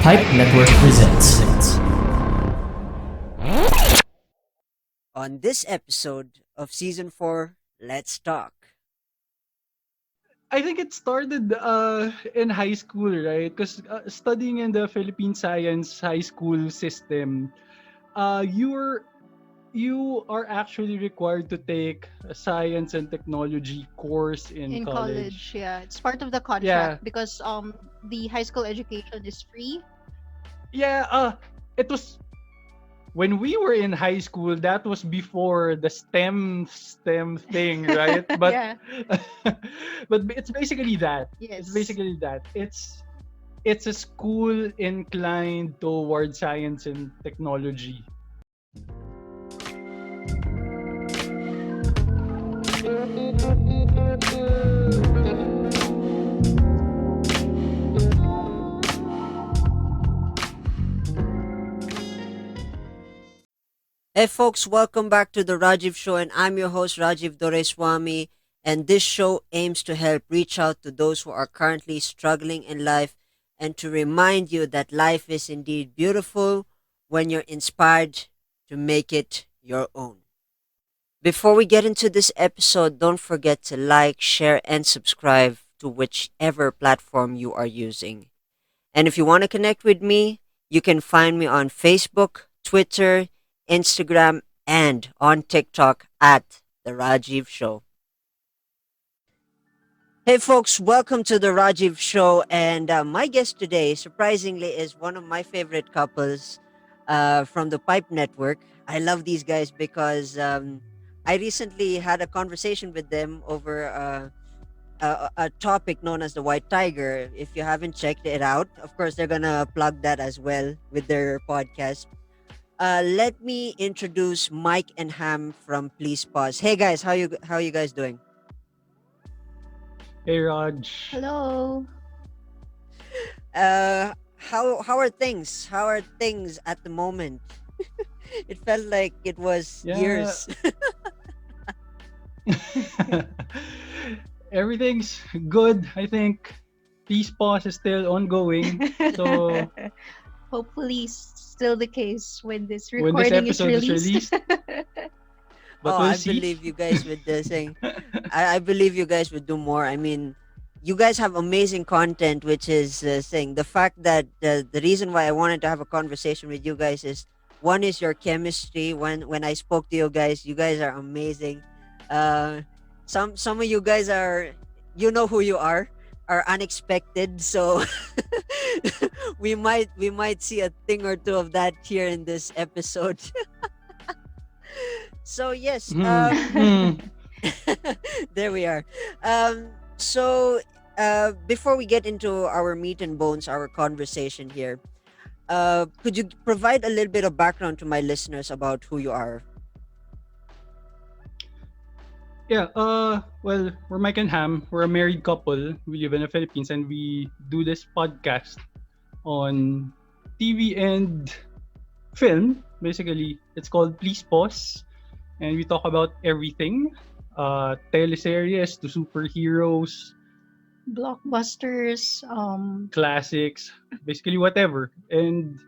Pipe Network presents. On this episode of season 4, let's talk. I think it started in high school, right? Because studying in the Philippine Science High School system, you're you are actually required to take a science and technology course in In college. college. Yeah, it's part of the contract Yeah, because the high school education is free. yeah. It was when we were in high school. That was before the STEM thing, right? But Yeah. but it's basically that. It's Yes. basically that. It's a school inclined toward science and technology. Hey folks, welcome back to the Rajiv Show, and I'm your host Rajiv Doreswamy. And this show aims to help reach out to those who are currently struggling in life and to remind you that life is indeed beautiful when you're inspired to make it your own. Before we get into this episode, don't forget to like, share, and subscribe to whichever platform you are using. And if you want to connect with me, you can find me on Facebook, Twitter, Instagram, and on TikTok at The Rajiv Show. Hey folks, welcome to The Rajiv Show. And my guest today, surprisingly, is one of my favorite couples from the Pipe Network. I love these guys because I recently had a conversation with them over a topic known as the White Tiger. If you haven't checked it out, of course, they're going to plug that as well with their podcast. Let me introduce Mike and Ham from Please Pause. Hey guys, how you guys doing? Hey Raj. Hello. How are things? How are things at the moment? It felt like it was Yeah. years. Everything's good. I think Peace Pause is still ongoing. So Hopefully, still the case when this when this recording is episode is released. released, but Oh, we'll I see. believe you guys with this thing. I believe you guys would do more. I mean, you guys have amazing content, which is saying the fact that the reason why I wanted to have a conversation with you guys is one is your chemistry. When I spoke to you guys are amazing. Uh, some of you guys are, you know who you are unexpected. So we might see a thing or two of that here in this episode. So yes, Hmm. Hmm. there we are. So before we get into our meat and bones, our conversation here, could you provide a little bit of background to my listeners about who you are? Yeah. Well, we're Mike and Ham. We're a married couple. We live in the Philippines, and we do this podcast on TV and film. Basically, it's called Please Pause, and we talk about everything, teleseries to superheroes, Blockbusters. classics, basically whatever. And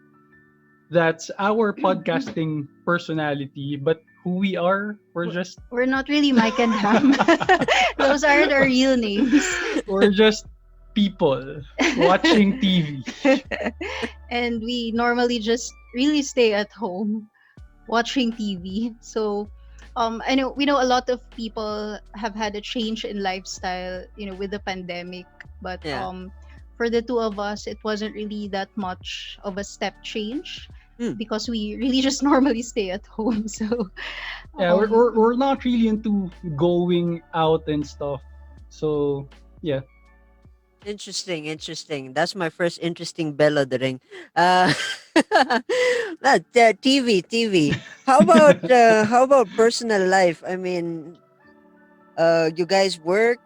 that's our podcasting personality. But who we are, we're w- just we're not really Mike and Ham. Those aren't our real names. we're just people watching TV. And we normally just really stay at home watching TV. So I know we know a lot of people have had a change in lifestyle, with the pandemic, but Yeah. For the two of us it wasn't really that much of a step change Hmm. because we really just normally stay at home. So Yeah, we're, um we're, we're not really into going out and stuff. So, yeah. Interesting, interesting. That's my first interesting bell of the ring. Uh, TV. How about personal life? I mean, you guys work.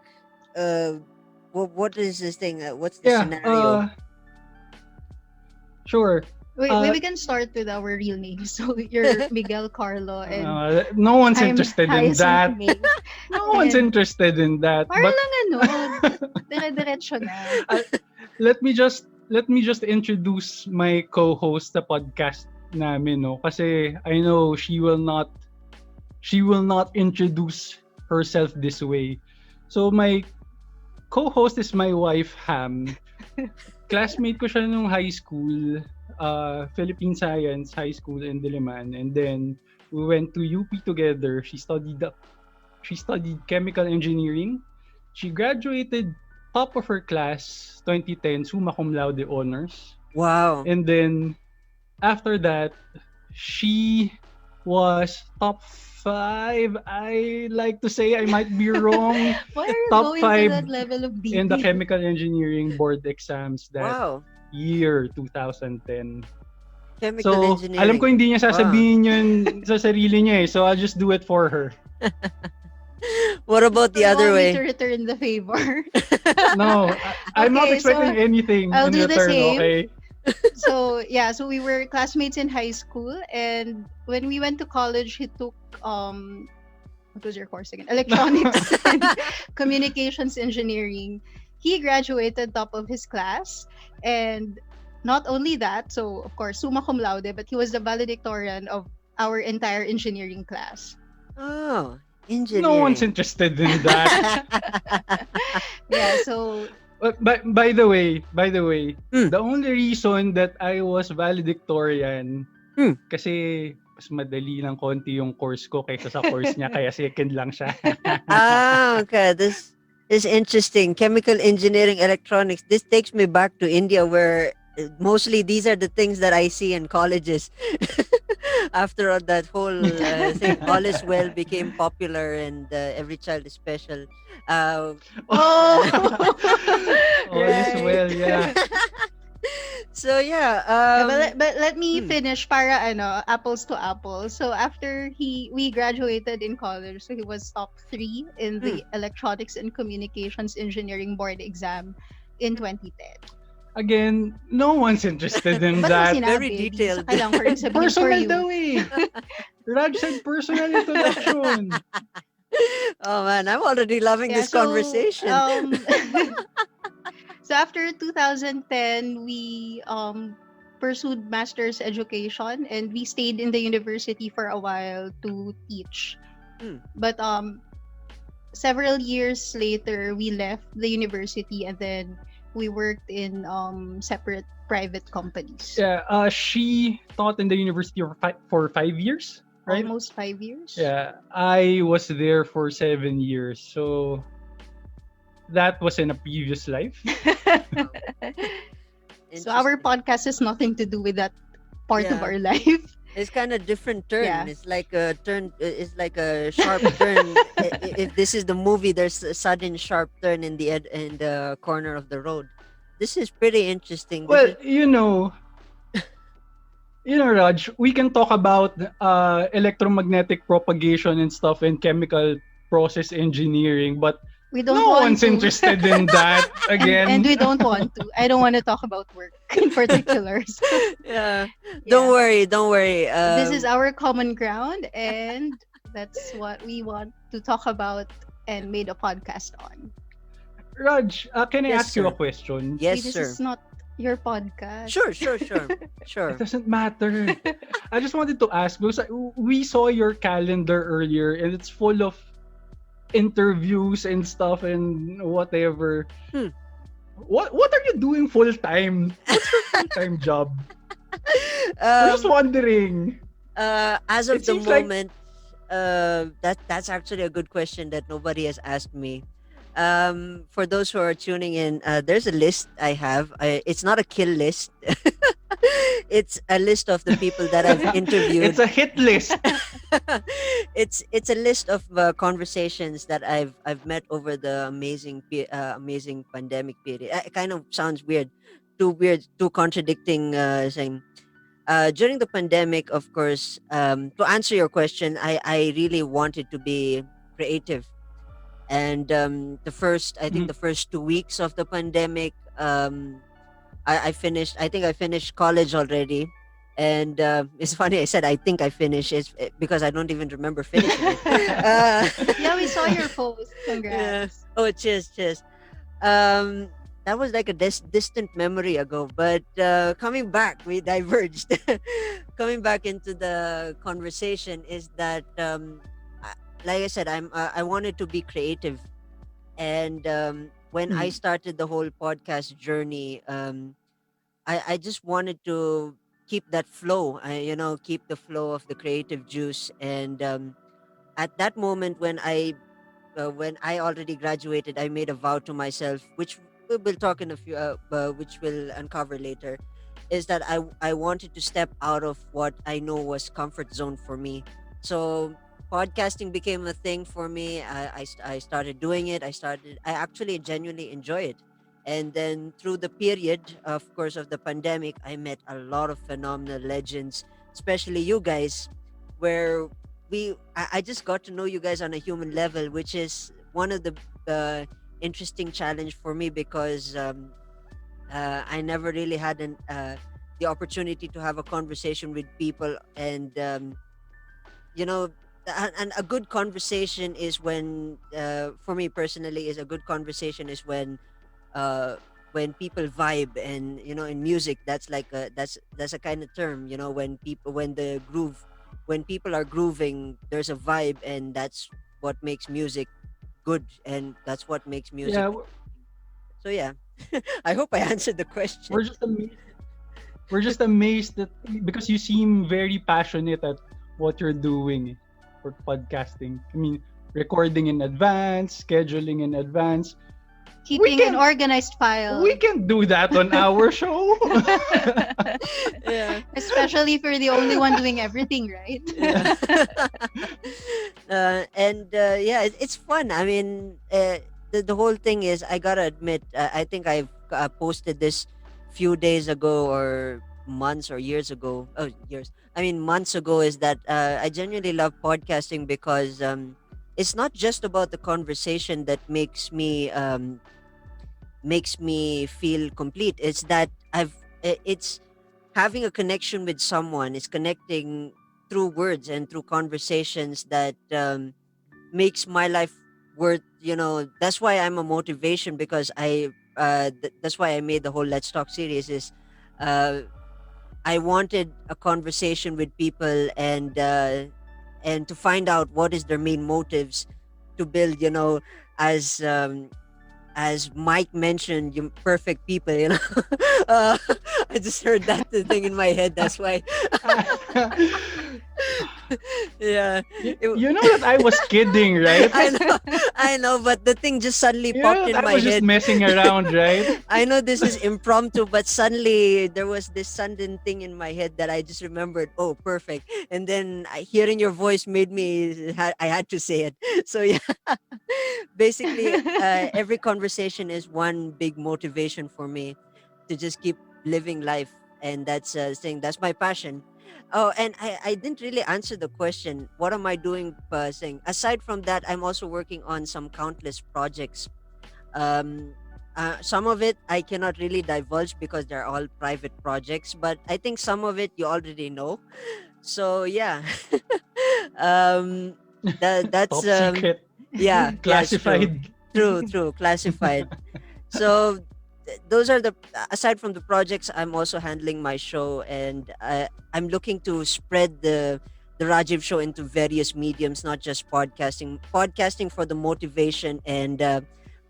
Uh, what is this thing? What's the Yeah, scenario? sure. we can start with our real names. So you're Miguel Carlo and No one's I'm interested in Hyacinth that. May. No one's And interested in that. para But lang dire-diretso na. let me just let me just introduce my co-host sa podcast namin, no? Kasi I know she will not introduce herself this way. So my co-host is my wife, Ham. Classmate ko siya nung high school, Philippine Science High School in Diliman, and then we went to UP together. She studied chemical engineering. She graduated top of her class 2010 summa cum laude honors. Wow. And then after that, she was top 5. I like to say, I might be wrong. Why are you Top going to 5 that level of in the detail? chemical engineering board exams that Wow. year 2010. Chemical So, engineering. alam ko hindi niya Wow. sasabihin yun sa sarili niya eh. So, I'll just do it for her. What about the You other want me to way? return the favor? No, I'm not Okay, so expecting anything I'll in do the return, same. okay? So we were classmates in high school, and when we went to college, he took what was your course again? Electronics and communications engineering. He graduated top of his class, and not only that, so of course summa cum laude, but he was the valedictorian of our entire engineering class. Oh, No one's engineering. interested in that. Yeah, so By the way, Hmm. the only reason that I was valedictorian Hmm. kasi mas madali lang konti yung course ko kaysa sa course niya, kaya second lang siya. Okay. This is interesting. Chemical engineering, electronics. This takes me back to India, where mostly these are the things that I see in colleges. After all that whole thing, all is well became popular, and every child is special. Uh, oh All is right. well, yeah. so yeah. Yeah, but let me hmm. finish para apples to apples. So after we graduated in college, so he was top 3 in the electronics and communications engineering board exam in 2010. Again, no one's interested in Ba't mo that. Very sinabi? Di detailed. sa kailangan ko rin sabihin for Personal you. daw eh. Raj said personal introduction. Oh man, I'm already loving Yeah, this so conversation. so after 2010, we pursued master's education, and we stayed in the university for a while to teach. Hmm. But several years later, we left the university, and then we worked in separate private companies. Yeah, she taught in the university for 5 years, right? Almost 5 years. Yeah, I was there for 7 years. So that was in a previous life. So our Interesting. podcast has nothing to do with that part of Yeah. our life. It's kind of different turn. Yeah. It's like a turn. It's like a sharp turn. If this is the movie, there's a sudden sharp turn in in the corner of the road. This is pretty interesting. This Well, is Raj, we can talk about electromagnetic propagation and stuff and chemical process engineering, but We don't no want one's to. interested in that again. And we don't want to. I don't want to talk about work in particular. So, yeah. Don't yeah. worry. Don't worry. This is our common ground, and that's what we want to talk about and made a podcast on. Raj, can I Yes, ask you a sir. question? Yes, See, this sir. is not your podcast. Sure. Sure. It doesn't matter. I just wanted to ask because we saw your calendar earlier and it's full of interviews and stuff and whatever. Hmm. What are you doing full time? What's your full time job? I'm just wondering. As of It the seems like- moment, that's actually a good question that nobody has asked me. For those who are tuning in, there's a list I have. It's not a kill list. It's a list of the people that I've interviewed. It's a hit list. It's a list of conversations that I've met over the amazing pandemic period. It kind of sounds weird, too contradicting. Saying during the pandemic, of course, to answer your question, I really wanted to be creative, and I think Mhm. the first 2 weeks of the pandemic, I finished. I think I finished college already. And it's funny. I said I think I finished. Because I don't even remember finishing it. Yeah, we saw your post. Yeah. Congrats. Oh, cheers. Um, that was like a distant memory ago. But coming back, we diverged. Coming back into the conversation is that, like I said, I wanted to be creative, and when I Mm. started the whole podcast journey, I just wanted to keep that flow. Keep the flow of the creative juice, and at that moment when I already graduated, I made a vow to myself, which we will talk in a few, which we'll uncover later, is that I wanted to step out of what I know was comfort zone for me. So podcasting became a thing for me. I started doing it. I actually genuinely enjoy it. And then through the period, of course, of the pandemic, I met a lot of phenomenal legends, especially you guys, where I just got to know you guys on a human level, which is one of the interesting challenge for me because I never really had the opportunity to have a conversation with people, and you know and a good conversation is when, for me personally, is a good conversation is uh when people vibe. And in music, that's like that's a kind of term, when people are grooving, there's a vibe, and that's what makes music good, and that's what makes music Yeah, interesting. So yeah. I hope I answered the question. we're just amazed. We're just amazed that because you seem very passionate at what you're doing for podcasting. I mean, recording in advance, scheduling in advance. We Keeping an can organized we file. can do that on our show. Yeah. Especially if you're the only one doing everything, right? Yeah. And yeah, it's fun. I mean, the whole thing is, I gotta admit, I think I've posted this few days ago, or months or years ago. Oh, years. I mean, months ago, is that I genuinely love podcasting because it's not just about the conversation that makes me feel complete. It's that it's having a connection with someone. It's connecting through words and through conversations that makes my life worth. That's why I'm a motivation, because that's why I made the whole Let's Talk series. Is uh I wanted a conversation with people, and to find out what is their main motives to build, as Mike mentioned, you perfect people. uh, I just heard that thing in my head. That's why. Yeah. It- You know that I was kidding, right? I know, I know, but the thing just suddenly You know popped in that I my was just head. messing around, right? I know this is impromptu, but suddenly there was this sudden thing in my head that I just remembered. Oh, perfect! And then hearing your voice made me. I had to say it. So yeah, basically, every conversation is one big motivation for me to just keep living life, and that's saying that's my passion. Oh, and I didn't really answer the question. What am I doing? Saying aside from that, I'm also working on some countless projects. um some of it I cannot really divulge because they're all private projects, but I think some of it you already know. So yeah. um that's Top secret, yeah, yeah, it's true. classified. True, classified. So those are the aside from the projects, I'm also handling my show, and I'm looking to spread the Rajiv show into various mediums, not just podcasting for the motivation, and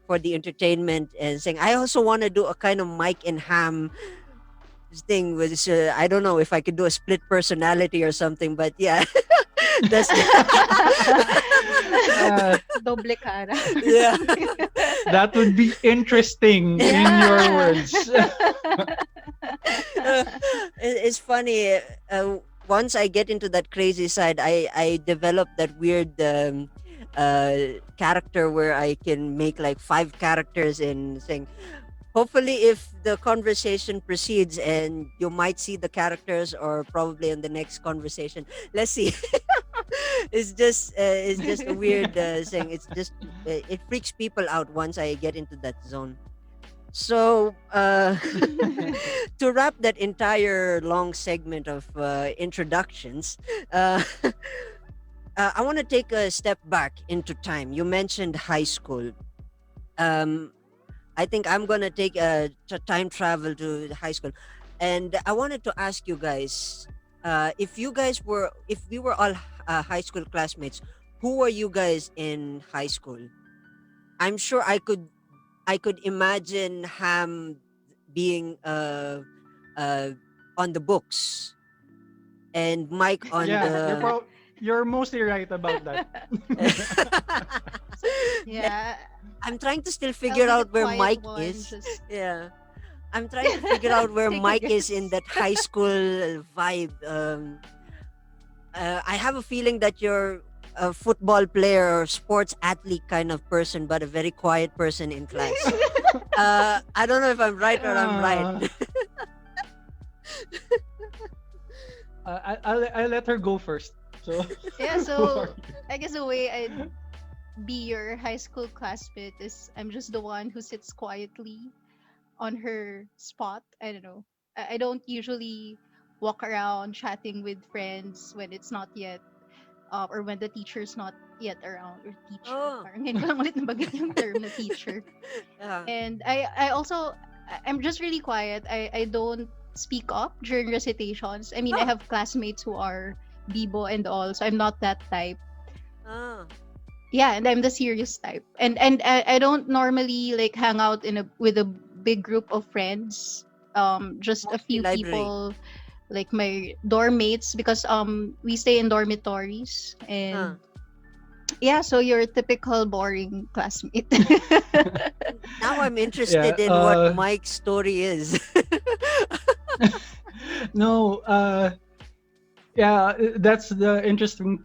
for the entertainment, and saying I also want to do a kind of Mike and Ham thing, which I don't know if I could do a split personality or something, but yeah. That's Uh, Doble cara. yeah. that would be interesting in your Yeah. words. It's funny. Once I get into that crazy side, I develop that weird character where I can make like five characters and saying. Hopefully, if the conversation proceeds, and you might see the characters, or probably in the next conversation. Let's see. It's just a weird thing. It's just it freaks people out once I get into that zone. So, to wrap that entire long segment of introductions, uh, I want to take a step back into time. You mentioned high school. Um, I think I'm gonna take a time travel to the high school, and I wanted to ask you guys, if we were all high school classmates, who were you guys in high school? I'm sure I could imagine Ham being uh on the books and Mike on Yeah, the. you're mostly right about that. And Yeah, I'm trying to still I'll figure be the out where quiet Mike one. is. Just Yeah. I'm trying to figure out where take a Mike is in guess. that high school vibe. I have a feeling that you're a football player or sports athlete kind of person, but a very quiet person in class. I don't know if I'm right or I'm right. uh, I'll let her go first. So, Yeah, who are so you? I guess the way I'd be your high school classmate is I'm just the one who sits quietly on her spot. I don't know. I don't usually walk around chatting with friends when it's not yet, or when the teacher's not yet around, or teacher. Oh. Parang ngayon ko lang ulit nabanggit yung term na teacher. Yeah. And I also, I'm just really quiet. I don't speak up during recitations. I mean, I Oh. have classmates who are Bibo and all, so I'm not that type. Ah. Yeah, and I'm the serious type. And I don't normally like hang out in a with a big group of friends. Just a Mostly few library. people, like my dorm mates, because we stay in dormitories. Ah. And yeah, so you're a typical boring classmate. Now I'm Yeah. interested in what Mike's story is. No. Yeah. That's the interesting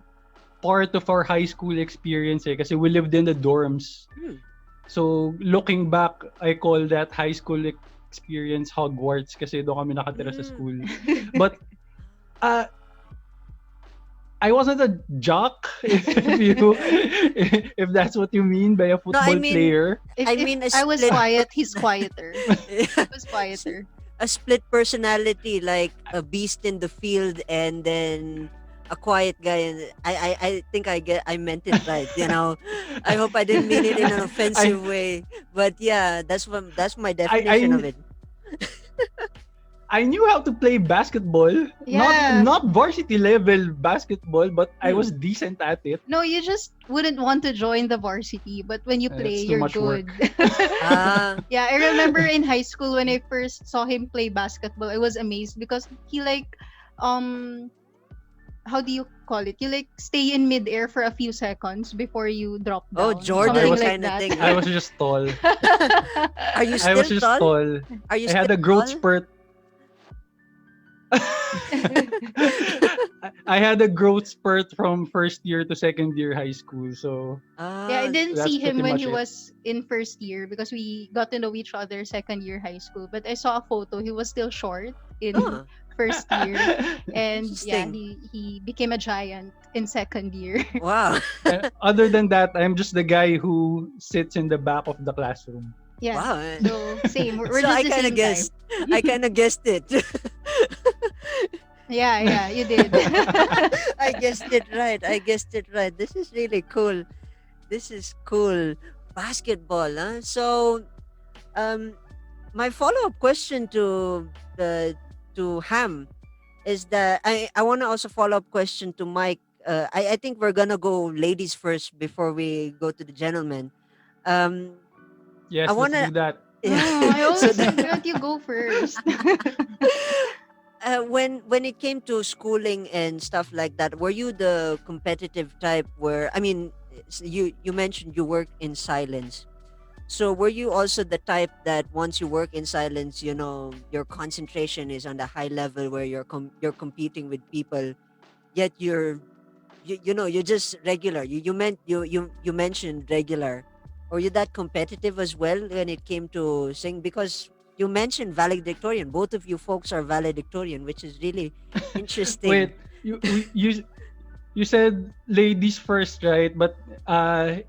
part of our high school experience. Kasi we lived in the dorms. Hmm. So looking back, I call that high school experience Hogwarts kasi doon kami nakatira sa Mm. school. But uh, I wasn't a jock, if that's what you mean by a No, I football mean, player. I If mean a I was split, quiet, he's quieter. He was quieter. a split personality, like a beast in the field, and then a quiet guy. And I think I meant it right. I hope I didn't mean it in an I offensive way. But yeah, that's my I definition of I it. I knew how to play basketball, not Yeah. not varsity level basketball, but I Hmm. was decent at it. No, you just wouldn't want to join the varsity, but when you play, It's too you're much good. work. Ah, Yeah, I remember in high school when I first saw him play basketball, I was amazed because he like, um how do you call it? You like stay in midair for a few seconds before you drop oh, down. No, I Jordan Something was like kind of that. thing, I huh? was just tall. Are you I was still just tall? tall. Are you I had still a growth tall? spurt. I had a growth spurt from first year to second year high school, so Yeah, I Ah, didn't that's see him pretty when he much it. was in first year because we got to know each other second year high school. But I saw a photo. He was still short in huh, first year, and yeah, interesting. he became a giant in second year. Wow. Other than that, I'm just the guy who sits in the back of the classroom. Yeah. Wow. So same. We're So just I the kind of same type. guessed. I kind of guessed it. Yeah, yeah, you did. I guessed it right. I guessed it right. This is really cool. This is cool. Basketball, huh? So, um, my follow-up question to Ham is that I want to also follow-up question to Mike. I think we're gonna go ladies first before we go to the gentlemen. Um, I Yes, let's wanna do that. yeah. No, I So always that let you go first. when it came to schooling and stuff like that, were you the competitive type? Where I mean, you mentioned you work in silence. So were you also the type that once you work in silence, your concentration is on the high level where you're competing with people, yet you're just regular. You mentioned regular. Or you that competitive as well when it came to sing? Because you mentioned valedictorian. Both of you folks are valedictorian, which is really interesting. Wait, you said ladies first, right? But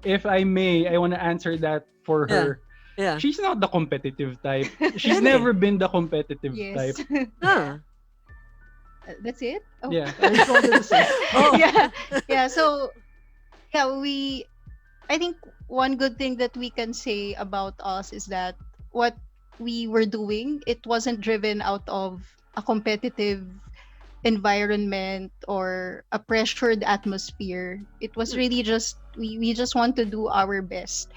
if I may, I want to answer that for Yeah, her. yeah. She's not the competitive type. She's Really? never been the competitive type. Yes. Huh. That's it? Oh. Yeah, I just wanted to say. Oh. Yeah. Yeah, so yeah, I think one good thing that we can say about us is that what we were doing, it wasn't driven out of a competitive environment or a pressured atmosphere. It was Hmm. really just we just want to do our best.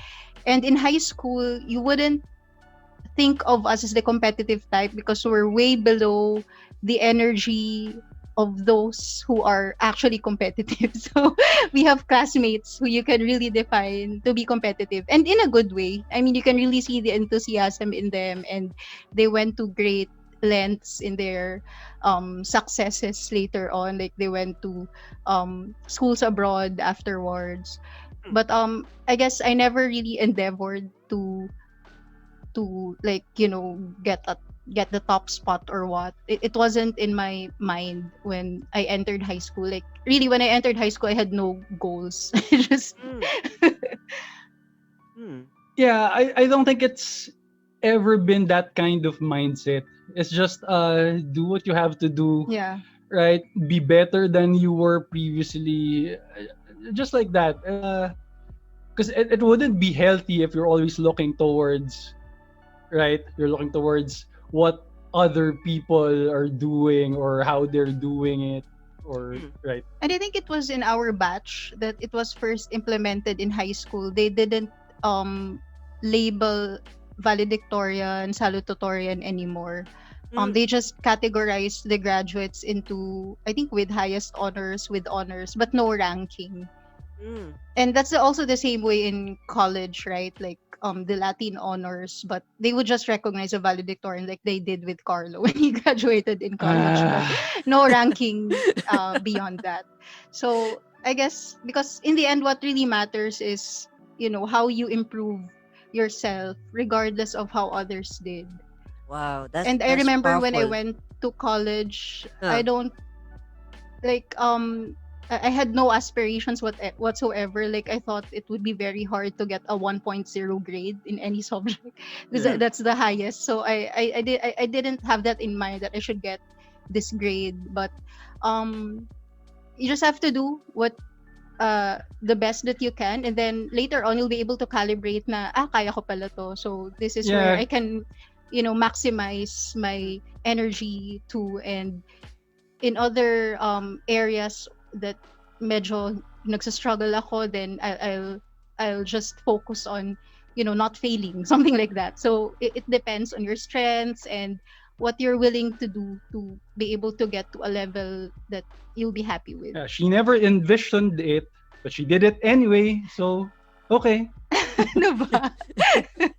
And in high school, you wouldn't think of us as the competitive type because we're way below the energy of those who are actually competitive. So we have classmates who you can really define to be competitive and in a good way. I mean, you can really see the enthusiasm in them, and they went to great lengths in their successes later on. Like they went to schools abroad afterwards. Hmm. But I guess I never really endeavored to like get the top spot or what. It wasn't in my mind when I entered high school. Like really, when I entered high school, I had no goals. I just Hmm. Hmm. Yeah, I don't think it's ever been that kind of mindset. It's just do what you have to do, yeah. right? Be better than you were previously. Just like that. Because it wouldn't be healthy if you're always looking towards, right? You're looking towards what other people are doing or how they're doing it, or Hmm. right. And I think it was in our batch that it was first implemented in high school. They didn't um label valedictorian, salutatorian anymore. Hmm. They just categorized the graduates into, I think, with highest honors, with honors, but no ranking. Hmm. And that's also the same way in college, right? Like the Latin honors, but they would just recognize a valedictorian like they did with Carlo when he graduated in college, but Ah, no ranking beyond that. So I guess because in the end, what really matters is, how you improve yourself regardless of how others did. Wow, that's And I that's remember when I powerful. went to college, I Huh. don't like I had no aspirations whatsoever. Like I thought it would be very hard to get a 1.0 grade in any subject because yeah. Hmm. that's the highest. So I didn't have that in mind that I should get this grade. But um you just have to do what the best that you can, and then later on you'll be able to calibrate na kaya ko pala to. So this is where Yeah. I can maximize Hmm. my energy too, and in other areas that medyo nagsa-struggle ako, then I'll just focus on not failing, something like that. So it depends on your strengths and what you're willing to do to be able to get to a level that you'll be happy with. Yeah, she never envisioned it, but she did it anyway. So, okay. Ano ba?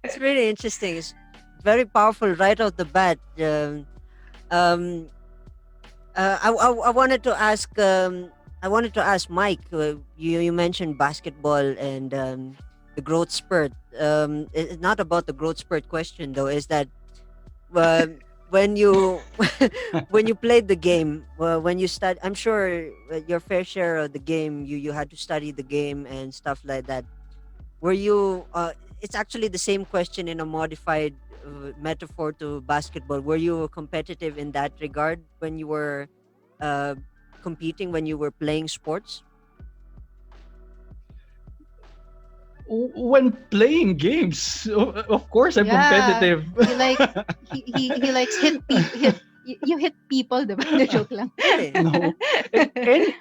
It's really interesting. It's very powerful right out the bat. Um, I wanted to ask. I wanted to ask Mike. You mentioned basketball and the growth spurt. It's not about the growth spurt question though. Is that uh, when you when you played the game, when you start, I'm sure your fair share of the game. You had to study the game and stuff like that. Were you it's actually the same question in a modified metaphor to basketball. Were you competitive in that regard when you were uh, competing, when you were playing sports? When playing games, of course I'm Yeah, competitive. he likes you hit people, diba? The joke lang. Really? No,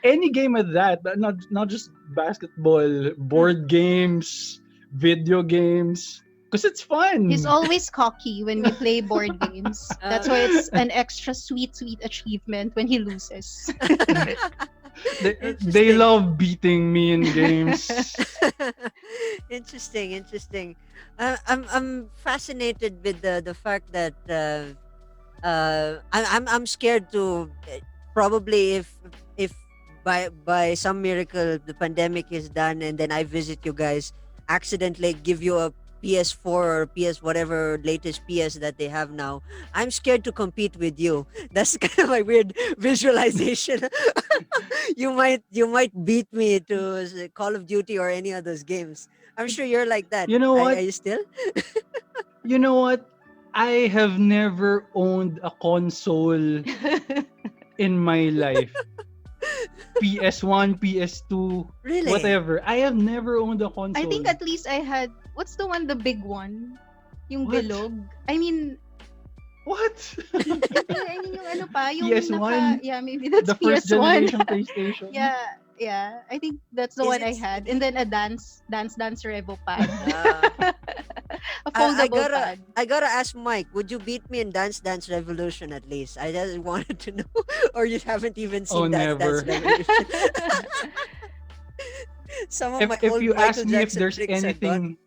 any game of that, but not just basketball, Mm. board games, video games, because it's He's fun. always cocky when we play board games. That's Uh, why it's an extra sweet achievement when he loses. They Interesting. love beating me in games. Interesting, interesting. I'm fascinated with the fact that I'm scared to probably if by some miracle the pandemic is done and then I visit you guys, accidentally give you a PS4 or PS whatever latest PS that they have now. I'm scared to compete with you. That's kind of my weird visualization. You might beat me to Call of Duty or any of those games. I'm sure you're like that. You know Are what? you still? You know what? I have never owned a console in my life. PS1, PS2, Really? whatever. I have never owned a I think console. at least I had, what's the one, the big one? Yung What? bilog. I mean, What? I mean yung ano pa, yung PS1? yeah, maybe that's The first PS1. generation PlayStation? Yeah, yeah. I think that's the Is one it I had. still? And then a dance Revo pad. Uh, A I foldable gotta pad. ask Mike. Would you beat me in Dance Dance Revolution at least? I just wanted to know, or you haven't even Oh, seen Dance Dance never. Revolution. Some of my If old you Michael ask me if Jackson there's tricks are gone. anything,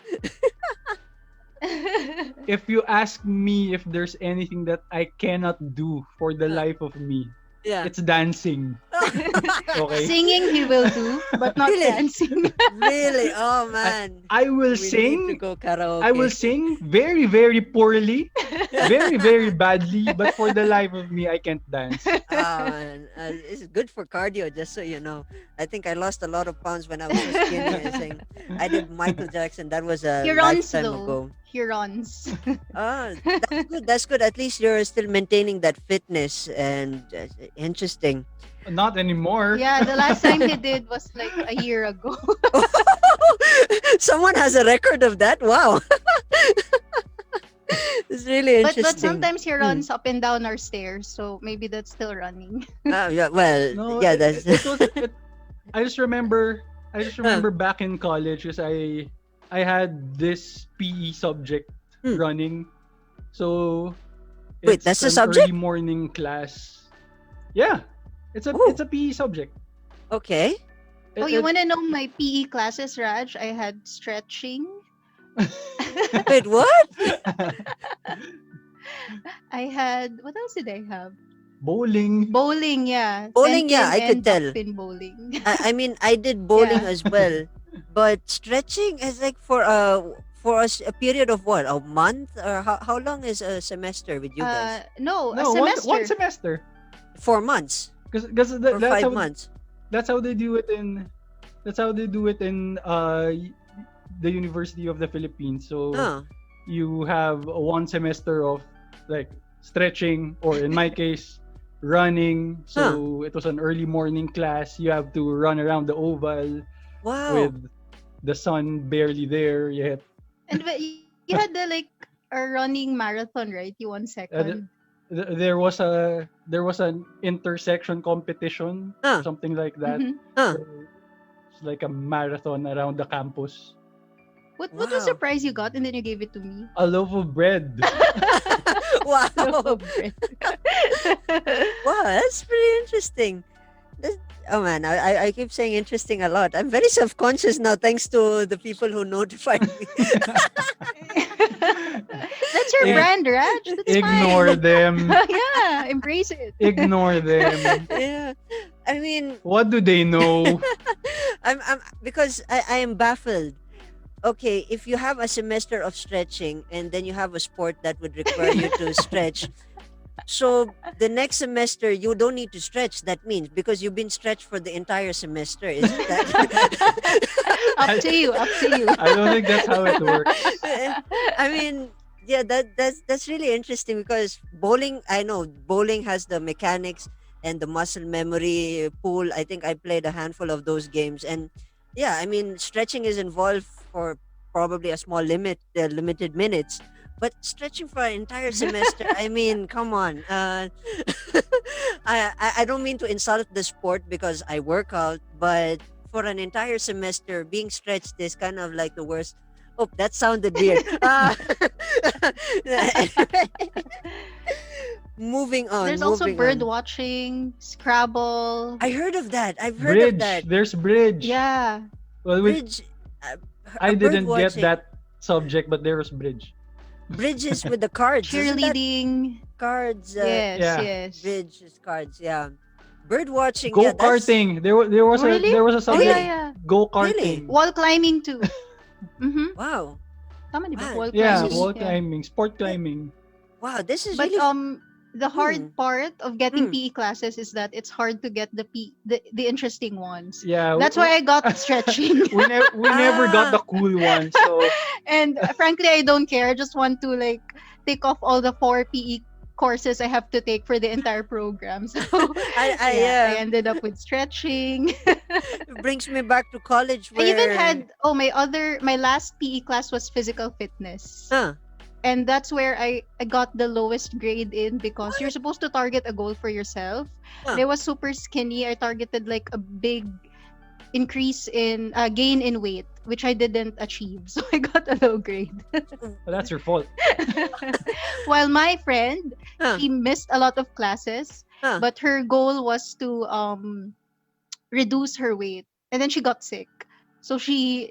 if you ask me if there's anything that I cannot do for the Uh, life of me, yeah. it's dancing. Okay? Singing he will do, but not Really? dancing. Really? Oh I man. I will We need to sing. go I will karaoke. sing very very poorly, very very badly, but for the life of me, I can't dance. Man, it's good for cardio, just so you know. I think I lost a lot of pounds when I was so skinny. I think I did Michael Jackson. That was a He runs lifetime though. ago. He runs. Ah, that's good. That's good. At least you're still maintaining that fitness and interesting. Not anymore. Yeah, the last time he did was like a year ago. Someone has a record of that. Wow, it's really But interesting. sometimes he runs up and down our stairs, so maybe that's still running. Yeah, well, No, yeah, that's it was. I just remember. I just Huh. remember back in college, because I had this PE subject Hmm. running. So Wait, it's that's a an early subject? morning class. Yeah, Oh, it's a PE subject. okay. Oh, It, you it, want to know my PE classes, Raj? I had stretching. Wait, what? I had, what else did I have? bowling. Bowling, yeah. 10 Bowling, yeah, pin I could and duck tell. pin bowling. I mean, I did bowling Yeah. as well, but stretching is like for us a period of what, a month, or how long is a semester with you guys? No, a No, one semester. semester. 4 months Because or 5 months? that's how they do it in the University of the Philippines. So Oh, you have one semester of like stretching, or in my case, running. huh. So it was an early morning class. You have to run around the oval Wow. with the sun barely there yet. And you had the like a running marathon, right? You won Uh, second. there was an intersection competition, Huh. something like that. Mm-hmm. Huh. So it's like a marathon around the campus. What was the Wow. prize you got, and then you gave it to me? A loaf of bread. Wow. Loaf of bread. Wow, that's pretty interesting. That's, oh man, I keep saying interesting a lot. I'm very self-conscious now thanks to the people who notified me. That's your Ig- brand, Raj. That's Ignore fine. them. Yeah, embrace it. Ignore them. Yeah. I mean, What do they know? I'm because I am baffled. Okay, if you have a semester of stretching and then you have a sport that would require you to stretch, so the next semester you don't need to stretch. That means because you've been stretched for the entire semester, isn't that? Up to you. Up to you. I don't think that's how it works. I mean, yeah, that's really interesting because bowling. I know bowling has the mechanics and the muscle memory pool. I think I played a handful of those games, and yeah, I mean, stretching is involved for probably a small limited minutes. But stretching for an entire semester, I mean, come on. I don't mean to insult the sport because I work out, but for an entire semester, being stretched is kind of like the worst. Oh, that sounded weird. Moving on, There's also moving bird on. watching, Scrabble. I heard of that. I've heard of Bridge. that. There's bridge. Yeah. Well, Bridge. I Bird didn't get watching. that subject, but there was bridge. Bridges with the cards. Isn't that Cheerleading. cards? Yes, yeah. yes. Bridges cards. Yeah. Bird watching. Go Yeah, that's karting. There was Really? a Oh, subject. yeah, yeah. Go Really? karting. Wall climbing too. Mm-hmm. wow. Tama, di ba? Man, Wall Yeah, climbing. wall Yeah. climbing, sport climbing. Wow. This is But really. the hard part of getting Hmm. PE classes is that it's hard to get the interesting ones. Yeah. That's why I got stretching. we never got the Ah. cool one. So And frankly, I don't care. I just want to like take off all the 4 PE courses I have to take for the entire program. So I I ended up with stretching. It brings me back to college I where. even had my last PE class was physical fitness. Huh. and that's where I got the lowest grade in, because you're What? supposed to target a goal for yourself. And Huh. I was super skinny. I targeted like a big increase in gain in weight, which I didn't achieve. So I got a low grade. But that's your fault. While my friend, Huh. she missed a lot of classes, Huh. but her goal was to reduce her weight, and then she got sick. So she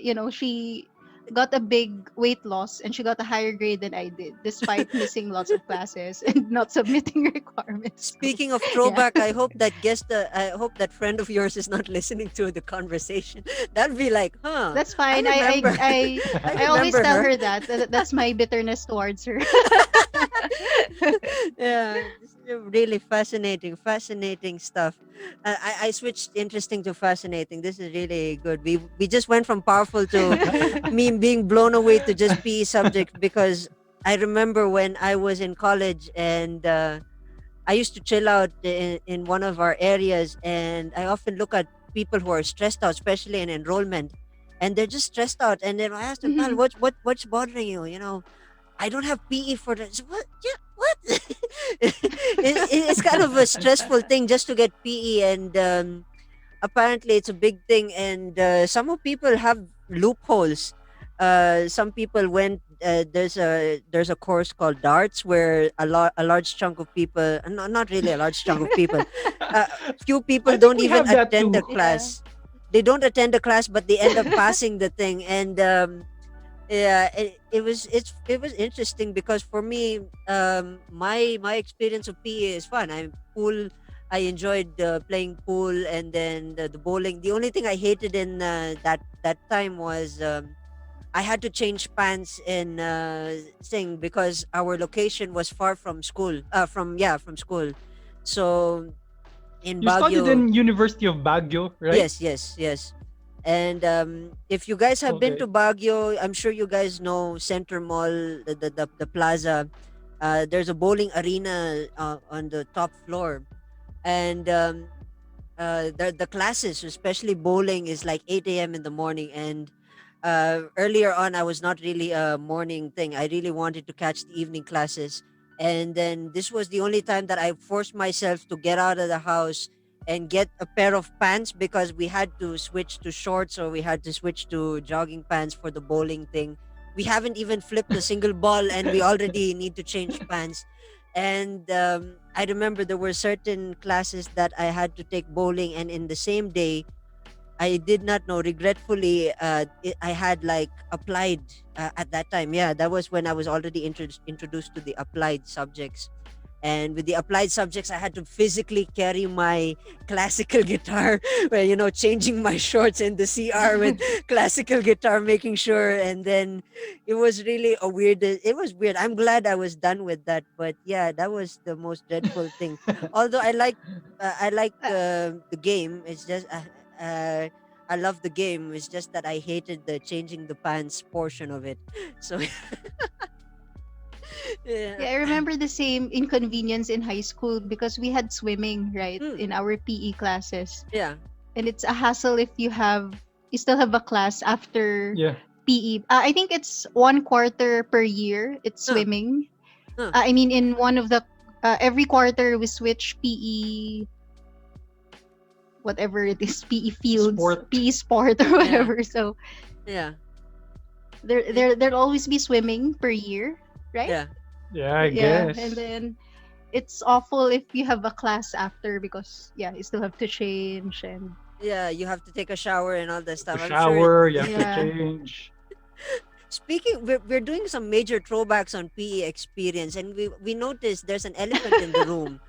got a big weight loss, and she got a higher grade than I did, despite missing lots of classes and not submitting requirements. So Speaking of yeah. throwback, I hope that friend of yours is not listening to the conversation. That'd be like, huh? That's I fine. remember. I I always remember tell her. her that's my bitterness towards her. Yeah, this is a really fascinating stuff. I switched interesting to fascinating. This is really good. We just went from powerful to me being blown away to just PE subject because I remember when I was in college and I used to chill out in one of our areas, and I often look at people who are stressed out, especially in enrollment, and they're just stressed out. And then I asked them, "Pal, Mhm. what's bothering you? You know, I don't have PE for this. What? Yeah, what? It's kind of a stressful thing just to get PE, and apparently it's a big thing. And some of people have loopholes. Some people went. There's a course called darts where a large chunk of people, not really a large chunk of people, uh, few people I think don't we even have that attend too. the Yeah. class. They don't attend the class, but they end up passing the thing. And yeah, it was interesting because for me, my experience of PE is fun. I'm pool. I enjoyed playing pool, and then the bowling. The only thing I hated in that time was I had to change pants in sing because our location was far from school. From school. So in You studied Baguio. in University of Baguio, right? Yes. And if you guys have been Okay. to Baguio, I'm sure you guys know Center Mall, the plaza. There's a bowling arena on the top floor, and the classes, especially bowling, is like 8 a.m. in the morning. And earlier on, I was not really a morning thing. I really wanted to catch the evening classes. And then this was the only time that I forced myself to get out of the house and get a pair of pants because we had to switch to shorts or we had to switch to jogging pants for the bowling thing. We haven't even flipped a single ball and we already need to change pants. And I remember there were certain classes that I had to take bowling, and in the same day, I did not know. Regretfully, I had like applied at that time. Yeah, that was when I was already introduced to the applied subjects. And with the applied subjects, I had to physically carry my classical guitar, where changing my shorts in the CR with classical guitar, making sure. And then it was really a weird. It was weird. I'm glad I was done with that. But yeah, that was the most dreadful thing. Although I like Uh, the game. It's just I love the game. It's just that I hated the changing the pants portion of it. So yeah. yeah, I remember the same inconvenience in high school, because we had swimming, right, Mm, in our PE classes. yeah. And it's a hassle if you still have a class after Yeah. PE. I think it's 1 quarter per year. It's Huh, swimming. huh. I mean, in one of the every quarter we switch PE, whatever it is, PE fields, Sport. PE sport, or Yeah. whatever. So Yeah. It, there'll always be swimming per year, right? yeah. Yeah, I Yeah, and guess. then it's awful if you have a class after, because yeah, you still have to change. And Yeah. You have to take a shower and all that To stuff. I'm sure. shower, you have to yeah. change. Speaking, we're doing some major throwbacks on PE experience, and we noticed there's an elephant in the room.